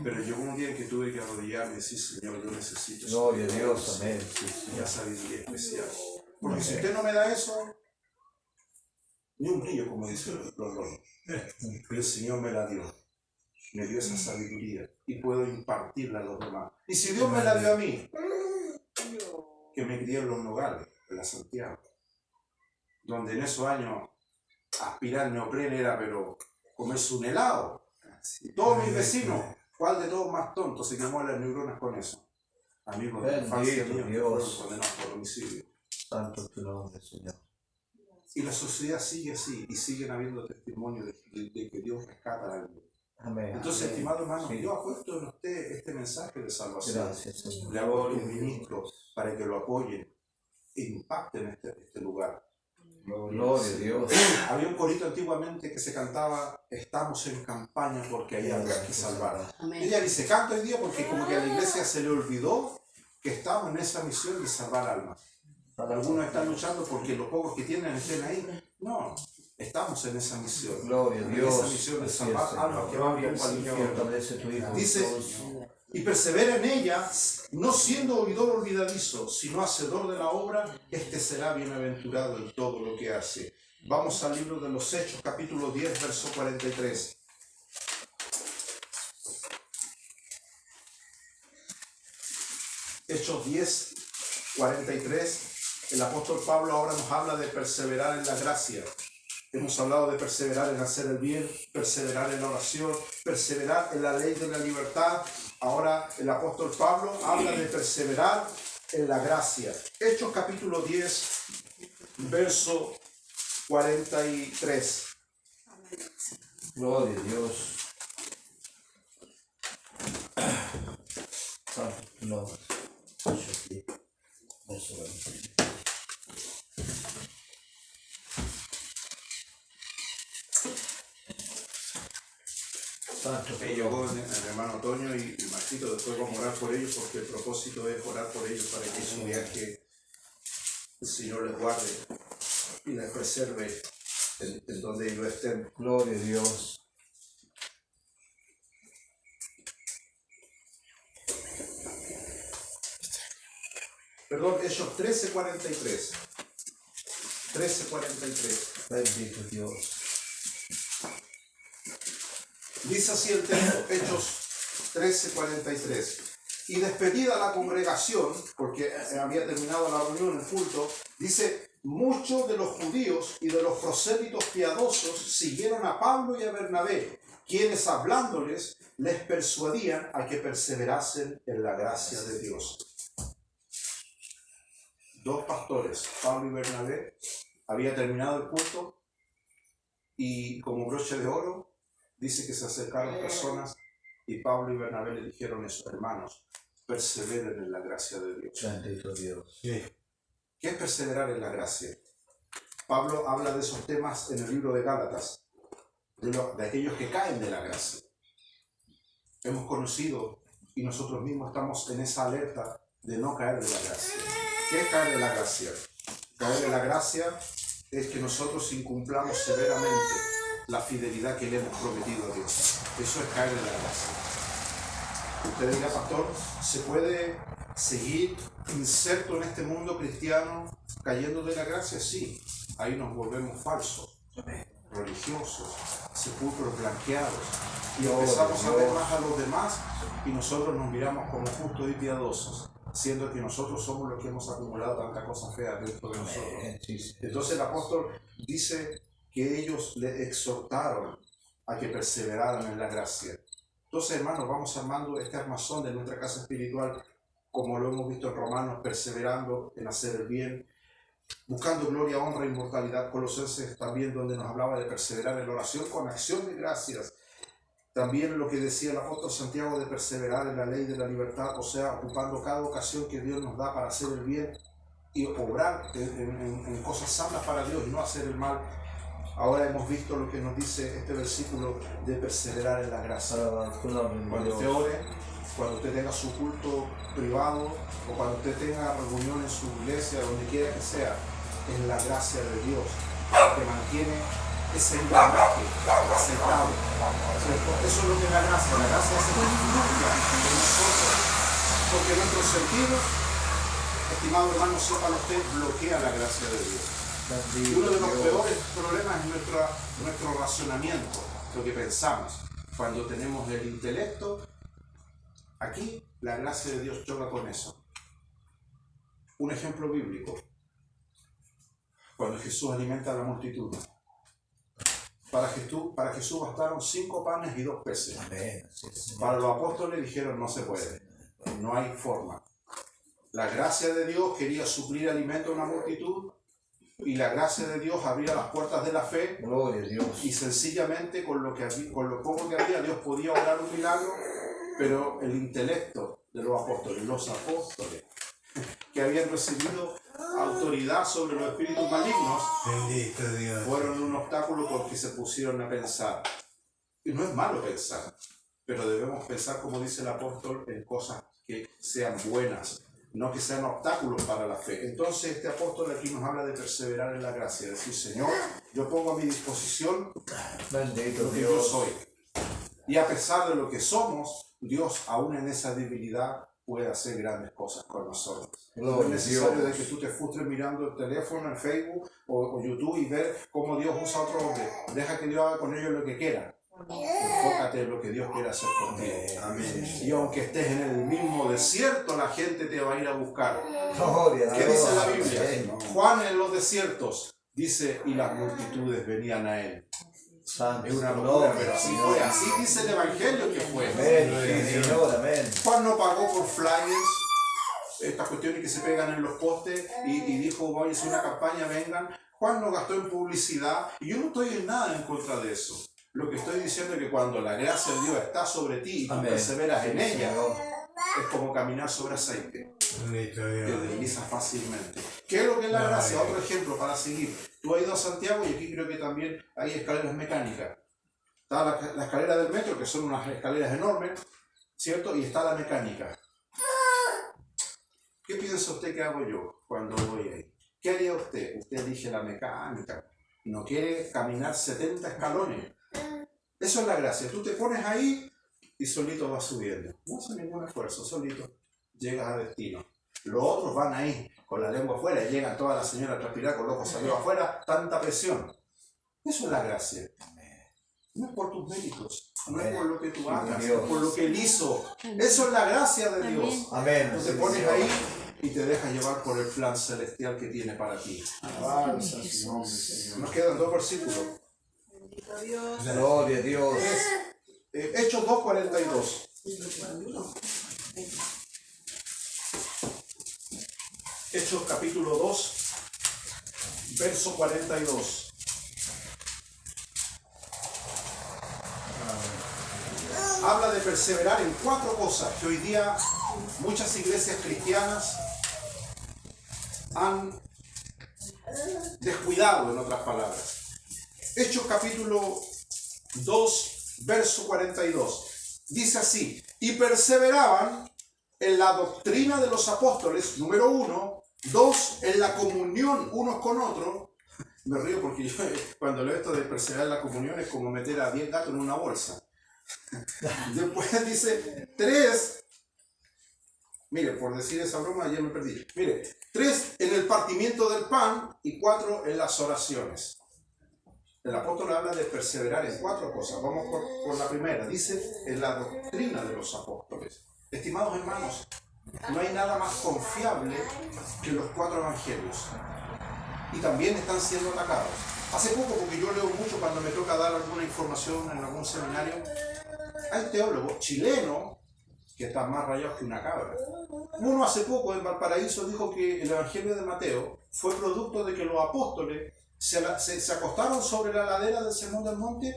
Pero llegó un día en que tuve que arrodillarme y decir, Señor, yo necesito Gloria a Dios. Amén. una sabiduría especial. Porque si usted no me da eso, ni un brillo, como dicen los rolos. Pero el Señor me la dio. Me dio esa sabiduría y puedo impartirla a los demás. Y si Dios me la dio a mí, que me crié en los Nogales, en la Santiago, donde en esos años aspirar neopren era, pero comerse un helado. Y todos mis vecinos, ¿cuál de todos más tontos se quemó las neuronas con eso? Amigos de la infancia Bendito míos que Dios. fueron condenados por homicidio. Santo es tu nombre, Señor. Y la sociedad sigue así, y siguen habiendo testimonios de que Dios rescata a alguien. Amén. Entonces, estimado hermano, Sí. yo apuesto en usted este mensaje de salvación. Gracias, Señor. Le hago a los ministros para que lo apoyen e impacten este lugar. Gloria a Dios. Había un corito antiguamente que se cantaba, estamos en campaña porque hay almas que salvar. Ella dice, canto hoy día porque como que a la iglesia se le olvidó que estamos en esa misión de salvar almas. Algunos están luchando porque los pocos que tienen estén ahí. No, estamos en esa misión. Gloria a En Dios. esa misión de Así es, salvar Señor. almas que van rumbo al infierno. Fortalece tu Hijo. Dice, y persevera en ella, no siendo oidor olvidadizo, sino hacedor de la obra, este será bienaventurado en todo lo que hace. Vamos al libro de los Hechos, capítulo 10, verso 43. Hechos 10, 43. El apóstol Pablo ahora nos habla de perseverar en la gracia. Hemos hablado de perseverar en hacer el bien, perseverar en la oración, perseverar en la ley de la libertad. Ahora el apóstol Pablo habla de perseverar en la gracia. Hechos capítulo 10, verso 43. Gloria a Dios. Santo es tu nombre. Verso 20. Santo es tu Llegó nombre. el hermano Toño y el Marquito, después vamos a orar por ellos porque el propósito es orar por ellos para que su viaje el Señor les guarde y les preserve en donde ellos estén. Gloria a Dios. Perdón, Hechos 13:43. 13:43. Bendito Dios. Dice así el texto, Hechos 13:43. Y despedida la congregación, porque había terminado la reunión, el culto, dice, muchos de los judíos y de los prosélitos piadosos siguieron a Pablo y a Bernabé, quienes hablándoles les persuadían a que perseverasen en la gracia de Dios. Dos pastores, Pablo y Bernabé, había terminado el culto y como broche de oro dice que se acercaron personas y Pablo y Bernabé le dijeron eso, hermanos, perseveren en la gracia de Dios. Bendito Dios. ¿Qué es perseverar en la gracia? Pablo habla de esos temas en el libro de Gálatas, de aquellos que caen de la gracia. Hemos conocido y nosotros mismos estamos en esa alerta de no caer de la gracia. ¿Qué es caer de la gracia? Caer de la gracia es que nosotros incumplamos severamente la fidelidad que le hemos prometido a Dios. Eso es caer de la gracia. Usted dirá, pastor, ¿se puede seguir inserto en este mundo cristiano cayendo de la gracia? Sí, ahí nos volvemos falsos, religiosos, sepulcros blanqueados, y empezamos a ver más a los demás y nosotros nos miramos como justos y piadosos, siendo que nosotros somos los que hemos acumulado tantas cosas feas dentro de nosotros. Entonces el apóstol dice que ellos le exhortaron a que perseveraran en la gracia. Entonces, hermanos, vamos armando este armazón de nuestra casa espiritual, como lo hemos visto en Romanos, perseverando en hacer el bien, buscando gloria, honra e inmortalidad. Colosenses también, donde nos hablaba de perseverar en la oración con acción de gracias. También lo que decía el apóstol Santiago de perseverar en la ley de la libertad, o sea, ocupando cada ocasión que Dios nos da para hacer el bien y obrar en cosas santas para Dios y no hacer el mal. Ahora hemos visto lo que nos dice este versículo de perseverar en la gracia. Cuando usted ore, cuando usted tenga su culto privado o cuando usted tenga reunión en su iglesia, donde quiera que sea, es la gracia de Dios que mantiene ese engranaje aceptable. Eso es lo que es la gracia. La gracia es el de nosotros, porque nuestros sentidos, estimado hermano, sepa usted, bloquea la gracia de Dios. Y uno de los peores problemas es nuestro racionamiento, lo que pensamos. Cuando tenemos el intelecto, aquí la gracia de Dios choca con eso. Un ejemplo bíblico. Cuando Jesús alimenta a la multitud. Para Jesús bastaron 5 panes y 2 peces. Para los apóstoles dijeron no se puede, no hay forma. La gracia de Dios quería suplir alimento a una multitud. Y la gracia de Dios abría las puertas de la fe. Gloria a Dios. Y sencillamente con lo poco que había, Dios podía obrar un milagro, pero el intelecto de los apóstoles que habían recibido autoridad sobre los espíritus malignos, Bendito Dios, fueron un obstáculo porque se pusieron a pensar. Y no es malo pensar, pero debemos pensar, como dice el apóstol, en cosas que sean buenas, no que sean obstáculos para la fe. Entonces este apóstol aquí nos habla de perseverar en la gracia, decir, Señor, yo pongo a mi disposición lo que yo soy. Y a pesar de lo que somos, Dios aún en esa debilidad puede hacer grandes cosas con nosotros. No es necesario de que tú te frustres mirando el teléfono, el Facebook o YouTube y ver cómo Dios usa a otro hombre. Deja que Dios haga con ellos lo que quiera. Enfócate en lo que Dios quiere hacer contigo. Amén. Y aunque estés en el mismo desierto, la gente te va a ir a buscar. ¿Qué dice la Biblia? Juan en los desiertos dice, y las multitudes venían a él. Es una locura, pero así fue. Así dice el Evangelio que fue. Juan no pagó por flyers, estas cuestiones que se pegan en los postes, y dijo, voy a hacer una campaña, vengan. Juan no gastó en publicidad, y yo no estoy en nada en contra de eso. Lo que estoy diciendo es que cuando la gracia de Dios está sobre ti y tú perseveras en ella, es como caminar sobre aceite. Te deslizas fácilmente. ¿Qué es lo que es la gracia? Otro ejemplo para seguir. Tú has ido a Santiago y aquí creo que también hay escaleras mecánicas. Está la escalera del metro, que son unas escaleras enormes, ¿cierto? Y está la mecánica. ¿Qué piensa usted que hago yo cuando voy ahí? ¿Qué haría usted? Usted elige la mecánica. No quiere caminar 70 escalones. Eso es la gracia. Tú te pones ahí y solito vas subiendo. No hace ningún esfuerzo, solito llegas a destino. Los otros van ahí con la lengua afuera y llegan todas las señoras a transpirar con los ojos salidos afuera. Tanta presión. Eso es la gracia. No es por tus méritos, no es por lo que tú hagas, es por lo que Él hizo. Eso es la gracia de Dios. Amén. Tú te pones ahí y te dejas llevar por el plan celestial que tiene para ti. Alabanza su nombre, Señor. Nos quedan 2 versículos. Dios. Gloria a Dios. Hechos 2:42. Hechos capítulo 2, verso 42. Habla de perseverar en 4 cosas que hoy día muchas iglesias cristianas han descuidado, en otras palabras. Hechos capítulo 2, verso 42. Dice así: y perseveraban en la doctrina de los apóstoles, número 1. 2, en la comunión unos con otros. Me río porque yo, cuando leo esto de perseverar en la comunión, es como meter a 10 gatos en una bolsa. Después dice 3, mire, por decir esa broma ya me perdí. Mire, 3 en el partimiento del pan y 4 en las oraciones. El apóstol habla de perseverar en 4 cosas. Vamos por la primera. Dice en la doctrina de los apóstoles. Estimados hermanos, no hay nada más confiable que los 4 evangelios. Y también están siendo atacados. Hace poco, porque yo leo mucho cuando me toca dar alguna información en algún seminario, hay teólogos chilenos que están más rayados que una cabra. Uno hace poco en Valparaíso dijo que el Evangelio de Mateo fue producto de que los apóstoles se acostaron sobre la ladera del Sermón del Monte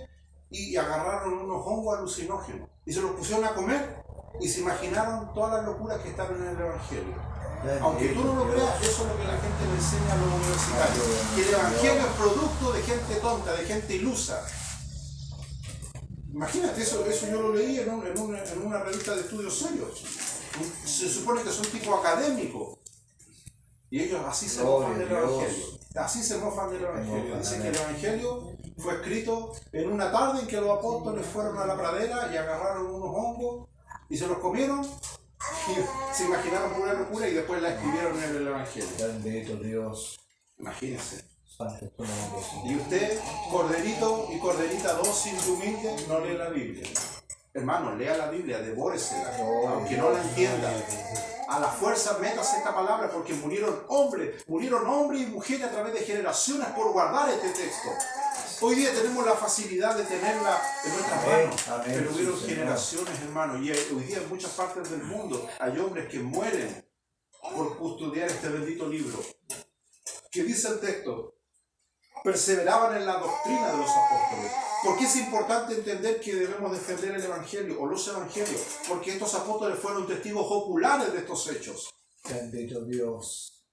y agarraron unos hongos alucinógenos y se los pusieron a comer y se imaginaron todas las locuras que estaban en el Evangelio. Aunque tú no lo creas, eso es lo que la gente le enseña a los universitarios, que el Evangelio es producto de gente tonta, de gente ilusa. Imagínate, eso yo lo leí en una revista de estudios serios. Se supone que son tipo académicos. Y ellos así se mofan del Evangelio. Así se mofan del Evangelio. Dicen que el Evangelio fue escrito en una tarde en que los apóstoles fueron a la pradera y agarraron unos hongos y se los comieron y se imaginaron pura locura y después la escribieron en el Evangelio. Bendito Dios. Imagínense. Santo es tu nombre, Señor. Y usted, corderito y corderita dócil y humilde, no lee la Biblia. Hermano, lea la Biblia, devóresela, aunque no la entienda. A la fuerza métase esta palabra porque murieron hombres y mujeres a través de generaciones por guardar este texto. Hoy día tenemos la facilidad de tenerla en nuestras manos, pero hubieron generaciones, hermano, y hoy día en muchas partes del mundo hay hombres que mueren por custodiar este bendito libro. ¿Qué dice el texto? Perseveraban en la doctrina de los apóstoles. ¿Por qué es importante entender que debemos defender el Evangelio o los Evangelios? Porque estos apóstoles fueron testigos oculares de estos hechos. Bendito Dios.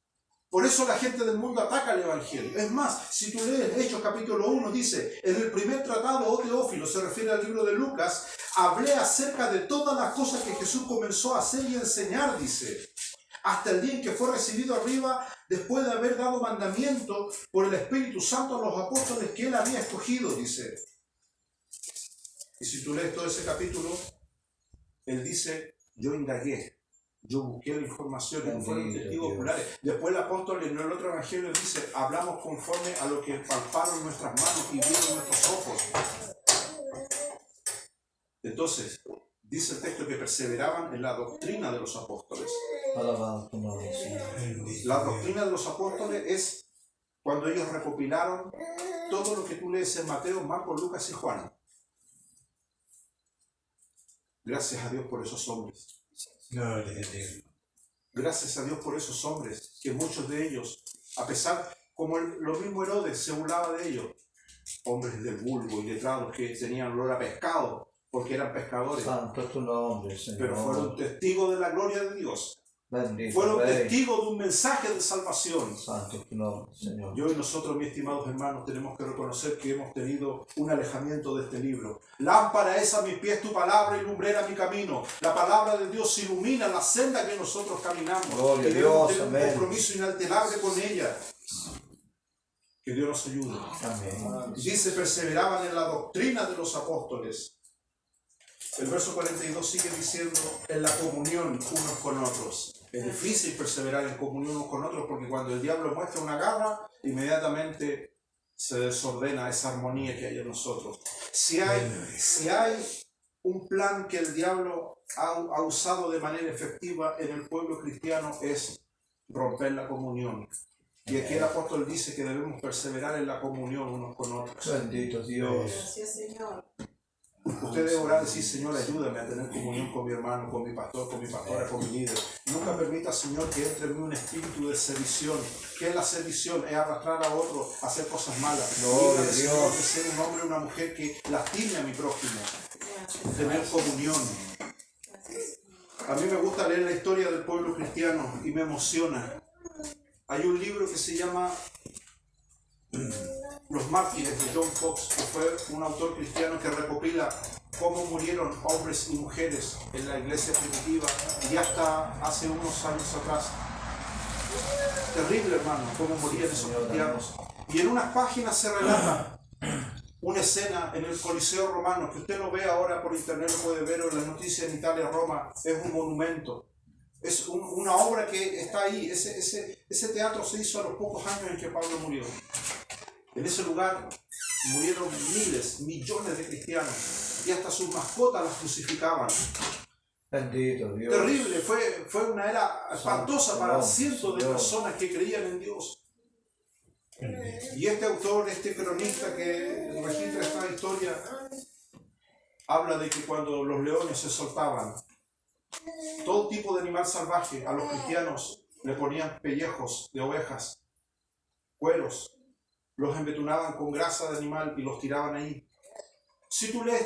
Por eso la gente del mundo ataca el Evangelio. Es más, si tú lees Hechos capítulo 1, dice: en el primer tratado, oh Teófilo, se refiere al libro de Lucas, hablé acerca de todas las cosas que Jesús comenzó a hacer y enseñar, dice, hasta el día en que fue recibido arriba, después de haber dado mandamiento por el Espíritu Santo a los apóstoles que él había escogido, dice. Y si tú lees todo ese capítulo, él dice: yo indagué, yo busqué la información, ellos fueron testigos oculares. Después el apóstol en el otro evangelio dice: hablamos conforme a lo que palparon nuestras manos y vieron nuestros ojos. Entonces, dice el texto que perseveraban en la doctrina de los apóstoles. Alabado tu nombre, Señor. La doctrina de los apóstoles es cuando ellos recopilaron todo lo que tú lees en Mateo, Marcos, Lucas y Juan. Gracias a Dios por esos hombres. Gracias a Dios por esos hombres, que muchos de ellos, a pesar, como lo mismo Herodes se burlaba de ellos, hombres del vulgo y letrados que tenían olor a pescado, porque eran pescadores. Santo es tu nombre, Señor. Pero fueron testigos de la gloria de Dios. Bendito Fueron Rey. testigos de un mensaje de salvación. Santo es tu nombre, Señor. Y hoy nosotros, mis estimados hermanos, tenemos que reconocer que hemos tenido un alejamiento de este libro. Lámpara es a mis pies tu palabra y lumbrera mi camino. La palabra de Dios ilumina la senda que nosotros caminamos. Gloria y a debemos Dios, tener un amén. compromiso inalterable con ella. Que Dios nos ayude. Amén. Dice: perseveraban en la doctrina de los apóstoles. El verso 42 sigue diciendo: en la comunión unos con otros. Es difícil perseverar en comunión unos con otros porque cuando el diablo muestra una garra, inmediatamente se desordena esa armonía que hay en nosotros. Si hay un plan que el diablo ha usado de manera efectiva en el pueblo cristiano, es romper la comunión. Y aquí el apóstol dice que debemos perseverar en la comunión unos con otros. Bendito Dios. Gracias, Señor. Usted debe orar y decir: Señor, ayúdame a tener comunión con mi hermano, con mi pastor, con mi pastora, con mi líder. Nunca permita, Señor, que entre en mí un espíritu de sedición. ¿Qué es la sedición? Es arrastrar a otro a hacer cosas malas. Gloria a Líbrame, Dios. Señor, de ser un hombre o una mujer que lastime a mi prójimo. Tener comunión. A mí me gusta leer la historia del pueblo cristiano y me emociona. Hay un libro que se llama Los mártires de John Fox, que fue un autor cristiano que recopila cómo murieron hombres y mujeres en la iglesia primitiva y hasta hace unos años atrás. Terrible, hermano, cómo morían esos cristianos. Y en unas páginas se relata una escena en el Coliseo Romano, que usted lo ve ahora por internet, lo puede ver, o en las noticias en Italia, Roma, es un monumento. Es una obra que está ahí. Ese teatro se hizo a los pocos años en que Pablo murió. En ese lugar murieron miles, millones de cristianos, y hasta sus mascotas los crucificaban. Bendito Dios. Terrible, fue una era espantosa para cientos de personas que creían en Dios. Y este autor, este cronista que registra esta historia, habla de que cuando los leones se soltaban, todo tipo de animal salvaje, a los cristianos le ponían pellejos de ovejas, cueros, los embetunaban con grasa de animal y los tiraban ahí. Si tú lees,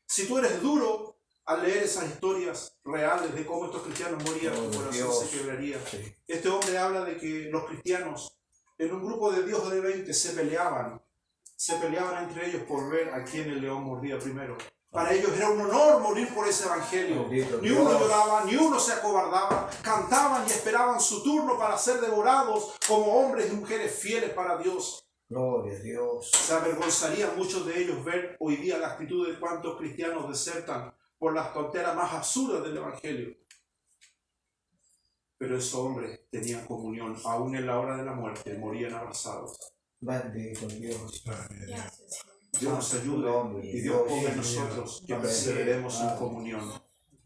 si tú eres duro al leer esas historias reales de cómo estos cristianos morían, tu corazón se quebraría. Sí. Este hombre habla de que los cristianos, en un grupo de 10 o de 20, se peleaban entre ellos por ver a quién el león mordía primero. Para ellos era un honor morir por ese evangelio. Ni uno lloraba, ni uno se acobardaba. Cantaban y esperaban su turno para ser devorados como hombres y mujeres fieles para Dios. Gloria a Dios. Se avergonzarían muchos de ellos ver hoy día la actitud de cuántos cristianos desertan por las tonteras más absurdas del evangelio. Pero esos hombres tenían comunión, aún en la hora de la muerte, morían abrazados. Bendito Dios. Dios nos ayude y Dios ponga en nosotros que perseveremos en comunión.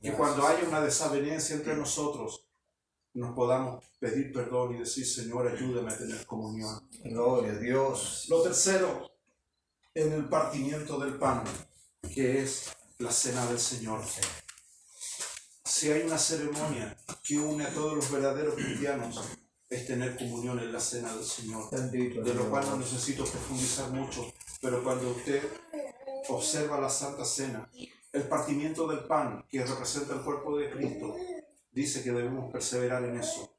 Que cuando haya una desavenencia entre nosotros, nos podamos pedir perdón y decir, Señor, ayúdame a tener comunión. Gloria a Dios. Lo tercero, en el partimiento del pan, que es la cena del Señor. Si hay una ceremonia que une a todos los verdaderos cristianos, es tener comunión en la cena del Señor, de lo cual no necesito profundizar mucho, pero cuando usted observa la Santa Cena, el partimiento del pan, que representa el cuerpo de Cristo, dice que debemos perseverar en eso,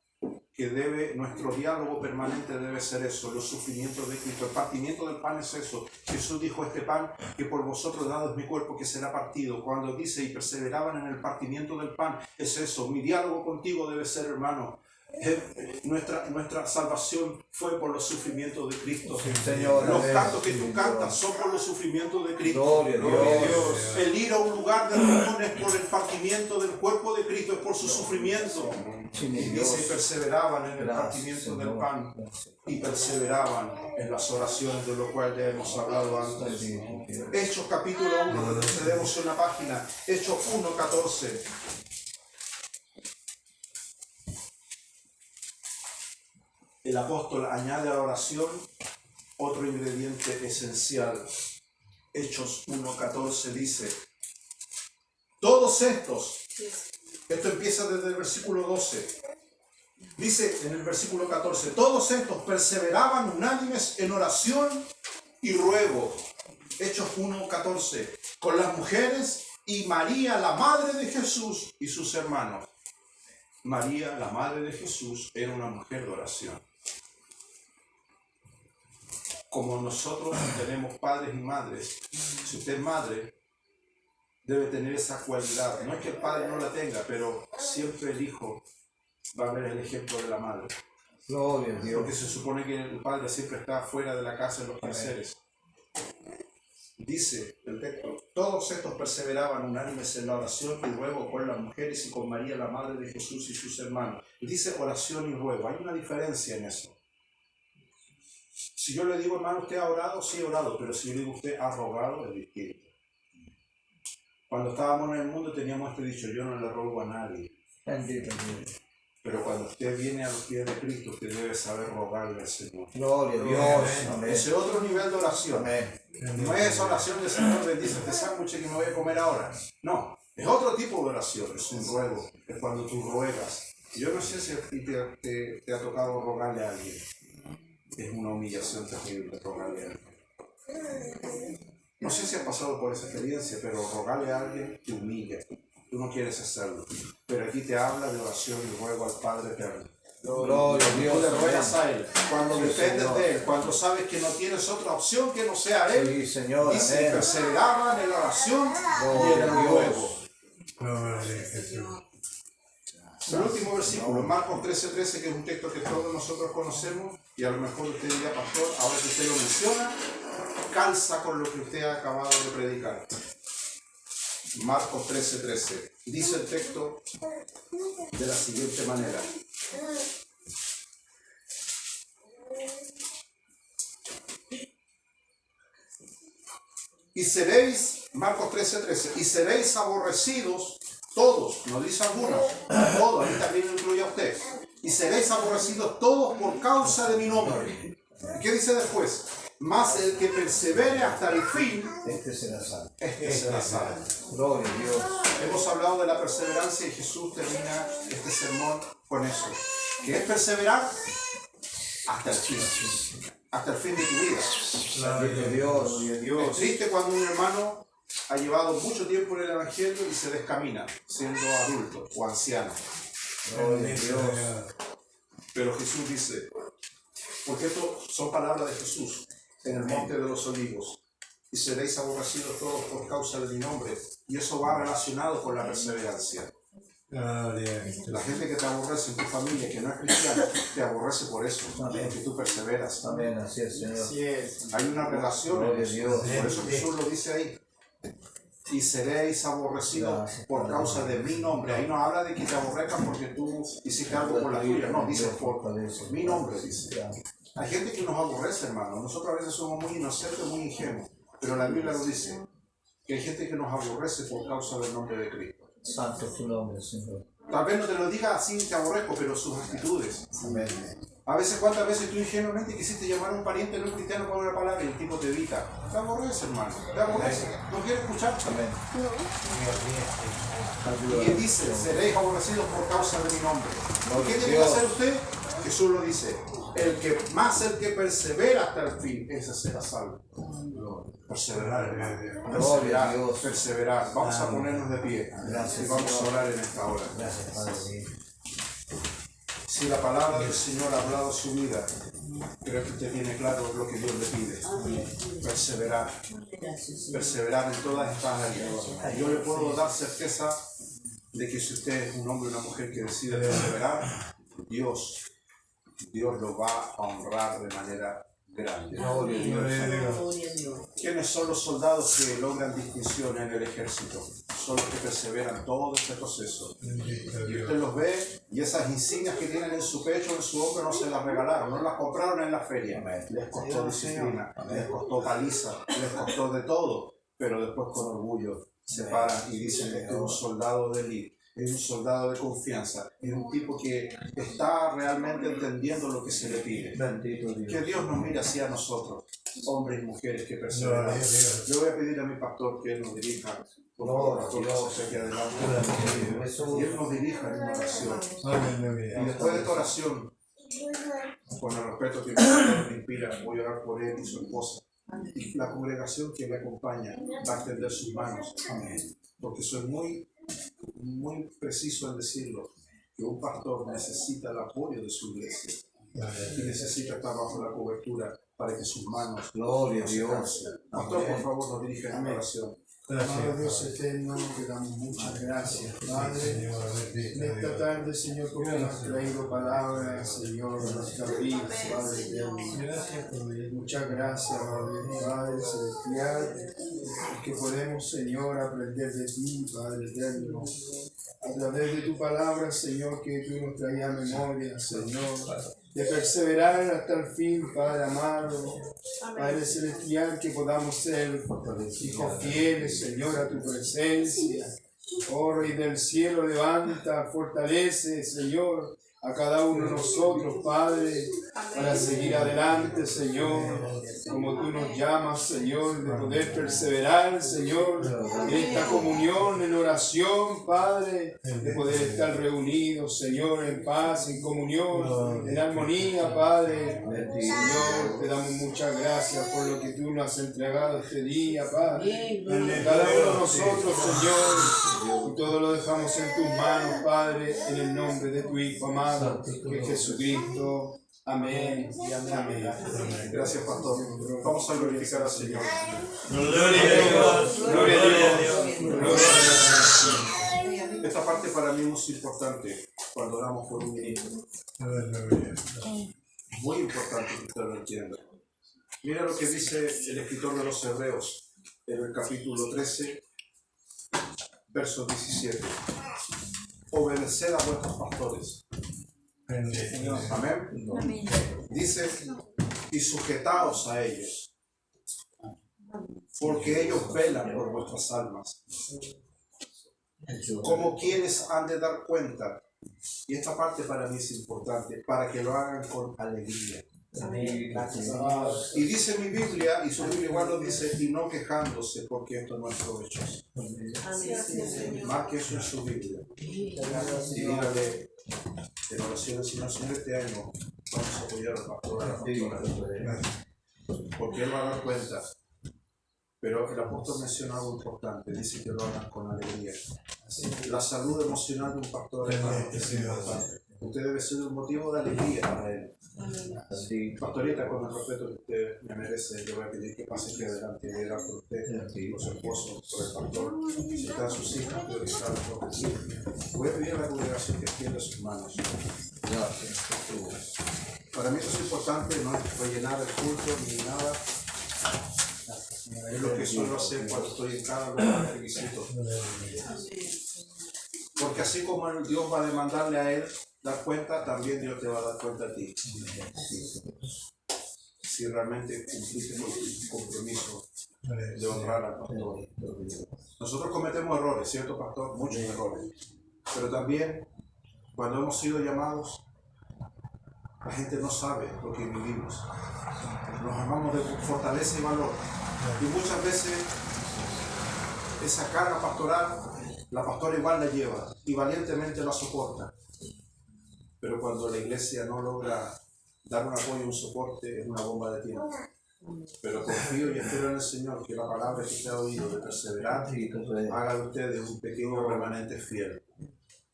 que nuestro diálogo permanente debe ser eso, los sufrimientos de Cristo. El partimiento del pan es eso. Jesús dijo, este pan que por vosotros dado es mi cuerpo que será partido. Cuando dice y perseveraban en el partimiento del pan, es eso. Mi diálogo contigo debe ser, hermano, nuestra salvación fue por los sufrimientos de Cristo. Señor, los cantos que tú cantas son por los sufrimientos de Cristo. Gloria a Dios. El ir a un lugar de reunión es por el partimiento del cuerpo de Cristo, es por su sufrimiento. Y dice, y perseveraban en el partimiento del pan y perseveraban en las oraciones, de lo cual ya hemos hablado antes. Hechos capítulo 1, retrocedemos una página, Hechos 1:14. El apóstol añade a la oración otro ingrediente esencial. Hechos 1:14 dice, todos estos, esto empieza desde el versículo 12, dice en el versículo 14, todos estos perseveraban unánimes en oración y ruego. Hechos 1:14, con las mujeres y María, la madre de Jesús, y sus hermanos. María, la madre de Jesús, era una mujer de oración. Como nosotros tenemos padres y madres, si usted es madre, debe tener esa cualidad. No es que el padre no la tenga, pero siempre el hijo va a ver el ejemplo de la madre. Gloria a Dios. Porque se supone que el padre siempre está fuera de la casa en los quehaceres. Dice el texto, todos estos perseveraban unánimes en la oración y ruego con las mujeres y con María, la madre de Jesús y sus hermanos. Dice oración y ruego. Hay una diferencia en eso. Si yo le digo, hermano, ¿usted ha orado? Sí, he orado, pero si yo le digo, ¿usted ha rogado? Es distinto. Cuando estábamos en el mundo teníamos este dicho, yo no le rogo a nadie. Bendito Dios. Pero cuando usted viene a los pies de Cristo, usted debe saber rogarle al Señor. Gloria a Dios. Amén. Ese otro nivel de oración. Amén. No es oración de Señor, bendice este sándwich que me voy a comer ahora. No, es otro tipo de oración, es un ruego. Es cuando tú ruegas. Yo no sé si a ti te ha tocado rogarle a alguien. Es una humillación terrible rogarle a alguien. No sé si has pasado por esa experiencia, pero rogarle a alguien te humilla. Tú no quieres hacerlo. Pero aquí te habla de oración y ruego al Padre Eterno. Gloria a Tú Dios. le ruegas a Él. Cuando Sí, dependes Señor. de Él, cuando sabes que no tienes otra opción que no sea Él, Sí, Señor. dice, Amén. perseveraban en la oración y en Gloria el a ruego. Dios. El último versículo, Marcos 13:13, que es un texto que todos nosotros conocemos, y a lo mejor usted diría, pastor, ahora que usted lo menciona, calza con lo que usted ha acabado de predicar. Marcos 13:13. Dice el texto de la siguiente manera. Y seréis, Marcos 13:13, y seréis aborrecidos todos, no dice algunos, todos, ahí también incluye a usted. Y seréis aborrecidos todos por causa de mi nombre. ¿Y qué dice después? Mas el que persevere hasta el fin, Este será salvo. este será salvo. Gloria a Dios. Hemos hablado de la perseverancia y Jesús termina este sermón con eso. Que es perseverar hasta el fin. Hasta el fin de tu vida. Gloria a Dios. Gloria a Es Dios. triste cuando un hermano ha llevado mucho tiempo en el Evangelio y se descamina, siendo adulto o anciano. Gloria a Dios. Pero Jesús dice, porque esto son palabras de Jesús en el monte de los olivos, y seréis aborrecidos todos por causa de mi nombre, y eso va relacionado con la perseverancia. La gente que te aborrece en tu familia, que no es cristiana, te aborrece por eso, porque tú perseveras. Amén. Así es, Señor. Así es. Hay una relación en Gloria a eso. Dios. Por eso Jesús lo dice ahí. Y seréis aborrecidos por causa de mi nombre. Ahí no habla de que te aborrezcan porque tú hiciste algo por la tuya. No, dice por mi nombre, dice. Hay gente que nos aborrece, hermano. Nosotros a veces somos muy inocentes, muy ingenuos. Pero la Biblia lo dice. Que hay gente que nos aborrece por causa del nombre de Cristo. Santo es tu nombre, Señor. Tal vez no te lo diga así, te aborrezco, pero sus actitudes. Amén. A veces, ¿cuántas veces tú ingenuamente quisiste llamar a un pariente no cristiano con una palabra y el tipo te evita? Te aborrece, hermano. Te aborrece. No quiere escucharte. Amén. Y él dice, seréis aborrecidos por causa de mi nombre. Gloria ¿Qué a tiene que Dios. hacer usted? Jesús lo dice. El que persevera hasta el fin, ese será salvo. Perseverar, hermano. Gloria a Dios. Perseverar. Vamos a ponernos de pie. Gracias, Y vamos a Señor. orar en esta hora. Gracias, Padre. Si la palabra del Señor ha hablado su vida, creo que usted tiene claro lo que Dios le pide. Perseverar. Perseverar en todas estas áreas. Yo le puedo dar certeza de que si usted es un hombre o una mujer que decide perseverar, Dios lo va a honrar de manera grande. Gloria a Dios. ¿Quiénes son los soldados que logran distinción en el ejército? Son los que perseveran todo este proceso. Y usted los ve y esas insignias que tienen en su pecho, en su hombro, no se las regalaron, no las compraron en la feria. Les costó disciplina, les costó paliza, les costó de todo, pero después con orgullo se paran y dicen que este es un soldado de élite. Es un soldado de confianza, es un tipo que está realmente entendiendo lo que se le pide. Bendito Dios. Que Dios nos mire así a nosotros, hombres y mujeres que perseveran. Yo voy a pedir a mi pastor que él nos dirija, por favor, pastor, que se quede adelante. Y él nos dirija en una oración. Y después de esta oración, con el respeto que me inspira, voy a orar por él y su esposa. Y la congregación que me acompaña va a extender sus manos. Amén. Porque soy muy preciso en decirlo, que un pastor necesita el apoyo de su iglesia y necesita estar bajo la cobertura para que sus manos Gloria a no se Dios. cansen. Pastor, por favor, nos dirija en oración. Amado Dios eterno, te damos muchas gracias, Padre. En esta tarde, Señor, porque nos has traído palabras, Señor, de nuestras vidas, Padre eterno. Muchas gracias, Padre celestial, porque podemos, Señor, aprender de ti, Padre eterno. A través de tu palabra, Señor, que tú nos traías a memoria, Señor, de perseverar hasta el fin, Padre amado, Padre celestial, que podamos ser hijos fieles, Señor, a tu presencia. Oh Rey del cielo, levanta, fortalece, Señor, a cada uno de nosotros, Padre, para seguir adelante, Señor, como tú nos llamas, Señor, de poder perseverar, Señor, en esta comunión, en oración, Padre, de poder estar reunidos, Señor, en paz, en comunión, en armonía, Padre. Señor, te damos muchas gracias por lo que tú nos has entregado este día, Padre. Cada uno de nosotros, Señor, y todo lo dejamos en tus manos, Padre, en el nombre de tu Hijo amado amado, que es Jesucristo. Amén y amén. Gracias, pastor. Vamos a glorificar al Señor. Gloria a Dios. Gloria a Dios. Gloria a Dios. Esta parte para mí es muy importante cuando oramos por un ministro. Muy importante que usted lo entienda. Mira lo que dice el escritor de los Hebreos en el capítulo 13, verso 17. Obedeced a vuestros pastores. Amén. Dice, y sujetaos a ellos, porque ellos velan por vuestras almas, como quienes han de dar cuenta. Y esta parte para mí es importante, para que lo hagan con alegría. Y dice mi Biblia, y su Biblia igual lo dice, y no quejándose, porque esto no es provechoso. Más que eso en su Biblia. Y dígale en oración al Señor, este año vamos a apoyar al pastor, a la pastora, porque él va a dar cuenta. Pero el apóstol menciona algo importante, dice que lo hagan con alegría. La salud emocional de un pastor es algo que es importante. Usted debe ser un motivo de alegría para él. Pastorita, con el respeto que usted me merece, le voy a pedir que pase aquí adelante y orar por usted, por su esposo, por el pastor, si están sus hijas, priorizar los objetivos. Voy a pedir a la congregación que extienda sus manos. Para mí eso es importante, no es rellenar el culto ni nada. Es lo que suelo hacer cuando estoy en cada lugar de requisitos. Porque así como Dios va a demandarle a él dar cuenta, también Dios te va a dar cuenta a ti. Si realmente cumpliste con tu compromiso de honrar al pastor. Nosotros cometemos errores, ¿cierto, pastor? Muchos errores. Pero también, cuando hemos sido llamados, la gente no sabe lo que vivimos. Nos armamos de fortaleza y valor. Y muchas veces esa carga pastoral, la pastora igual la lleva y valientemente la soporta. Pero cuando la iglesia no logra dar un apoyo, un soporte, es una bomba de tiempo. Pero confío y espero en el Señor que la palabra que usted ha oído de perseverar haga de ustedes un pequeño remanente fiel.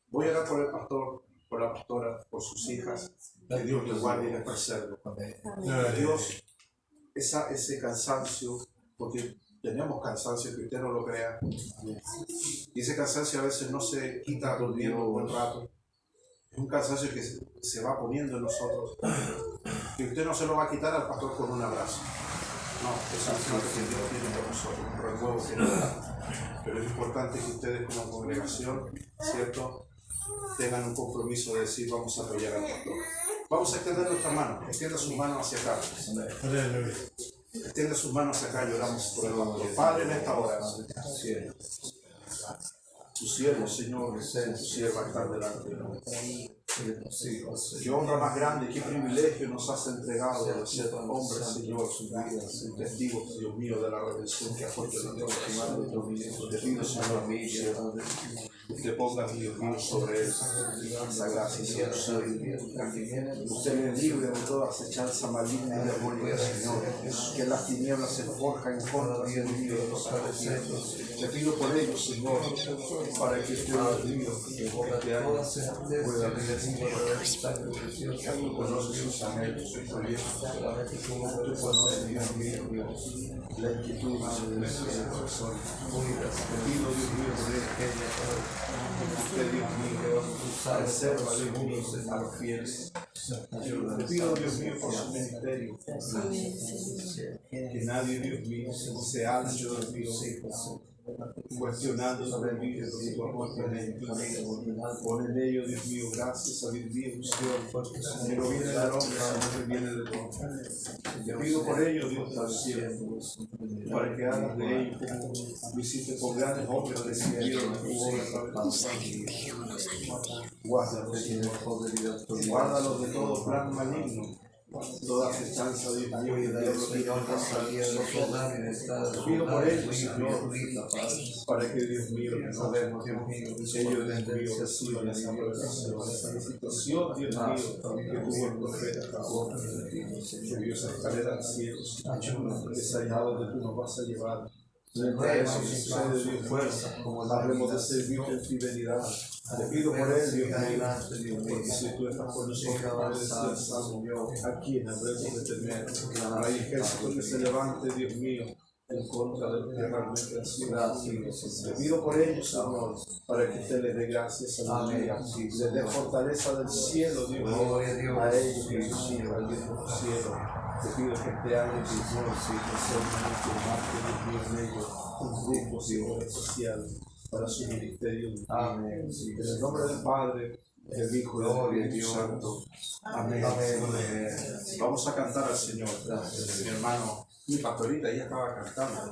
Voy a orar por el pastor, por la pastora, por sus hijas, que Dios les guarde y les preserve. Dios, ese cansancio, porque tenemos cansancio, que usted no lo crea, y ese cansancio a veces no se quita durmiendo un buen rato. Es un cansancio que se va poniendo en nosotros, que usted no se lo va a quitar al pastor con un abrazo. No, eso es lo que Dios tiene con nosotros, un renuevo que nos da. Pero es importante que ustedes como congregación, ¿cierto?, tengan un compromiso de decir, vamos a apoyar al pastor. Vamos a extender nuestra mano, extienda sus manos hacia acá. Extiende sus manos hacia acá y oramos por el pastor. Padre, en esta hora, tu siervo, Señor, tu sierva está delante de nosotros. Qué honra más grande, qué privilegio nos has entregado de ser hombres, Señor, sus vidas, testigos, Dios mío, de la redención que has puesto en nuestro. Te pido, Señor, que te pongas, Dios mío, sobre él esa gracia, Señor. Usted le libre de toda acechanza maligna y diabólica, Señor. Que las tinieblas se forjan en contra, Dios mío, de los arrepentidos. Te pido por ellos, Señor, para que usted, Dios mío, este año pueda regresar. Tú conoces sus anhelos, sus proyectos. Tú conoces, Dios mío, la inquietud de nuestro corazón. Te pido, Dios mío, por usted, Dios mío, reserva, Dios mío, a los fieles. Te pido, Dios mío, por su ministerio. Que nadie, Dios mío, se alce, Dios mío, cuestionando sobre el vídeo de tu amor en ellos. Pon en ellos, Dios mío, gracias, sabiduría y unción, que no viene del hombre, sino que viene de Dios. Te pido por ellos, Dios del cielo, para que hagas de ellos como lo hiciste con grandes hombres que sirvieron tu obra a través de tu guárdalos, Señor. Guárdalos de todo plan maligno. Toda acechanza de Dios mío y de Dios que no pasa pido por ellos, Señor, para que Dios mío no vemos, Dios mío, ellos, Dios mío, reciban esa revelación, esa situación, Dios mío, que tuvo el profeta, subió esa escalera al cielo, es allá donde tú nos vas a llevar. Eso sucede, Dios, fuerza, como hablemos de servicio en fidelidad. Te pido por él, Dios mío, porque si tú estás con nosotros, Padre, decía Salmo, aquí en habremos de temer. No hay ejército que se levante, Dios mío, en contra de los que realmente han sido nacidos. Te pido por ellos, Señor, para que usted les dé gracias, aleluya. Les dé fortaleza del cielo, Dios mío, a ellos, Dios mío, al Dios del cielo. Te pido que este año, Señor, si que sea mucho más que Dios mío en ellos, un grupo, Señor, social para su ministerio. Amén. En el nombre del Padre, del Hijo y del Espíritu Santo. Amén. Vamos a cantar al Señor. Mi hermano, mi pastorita, ella estaba cantando.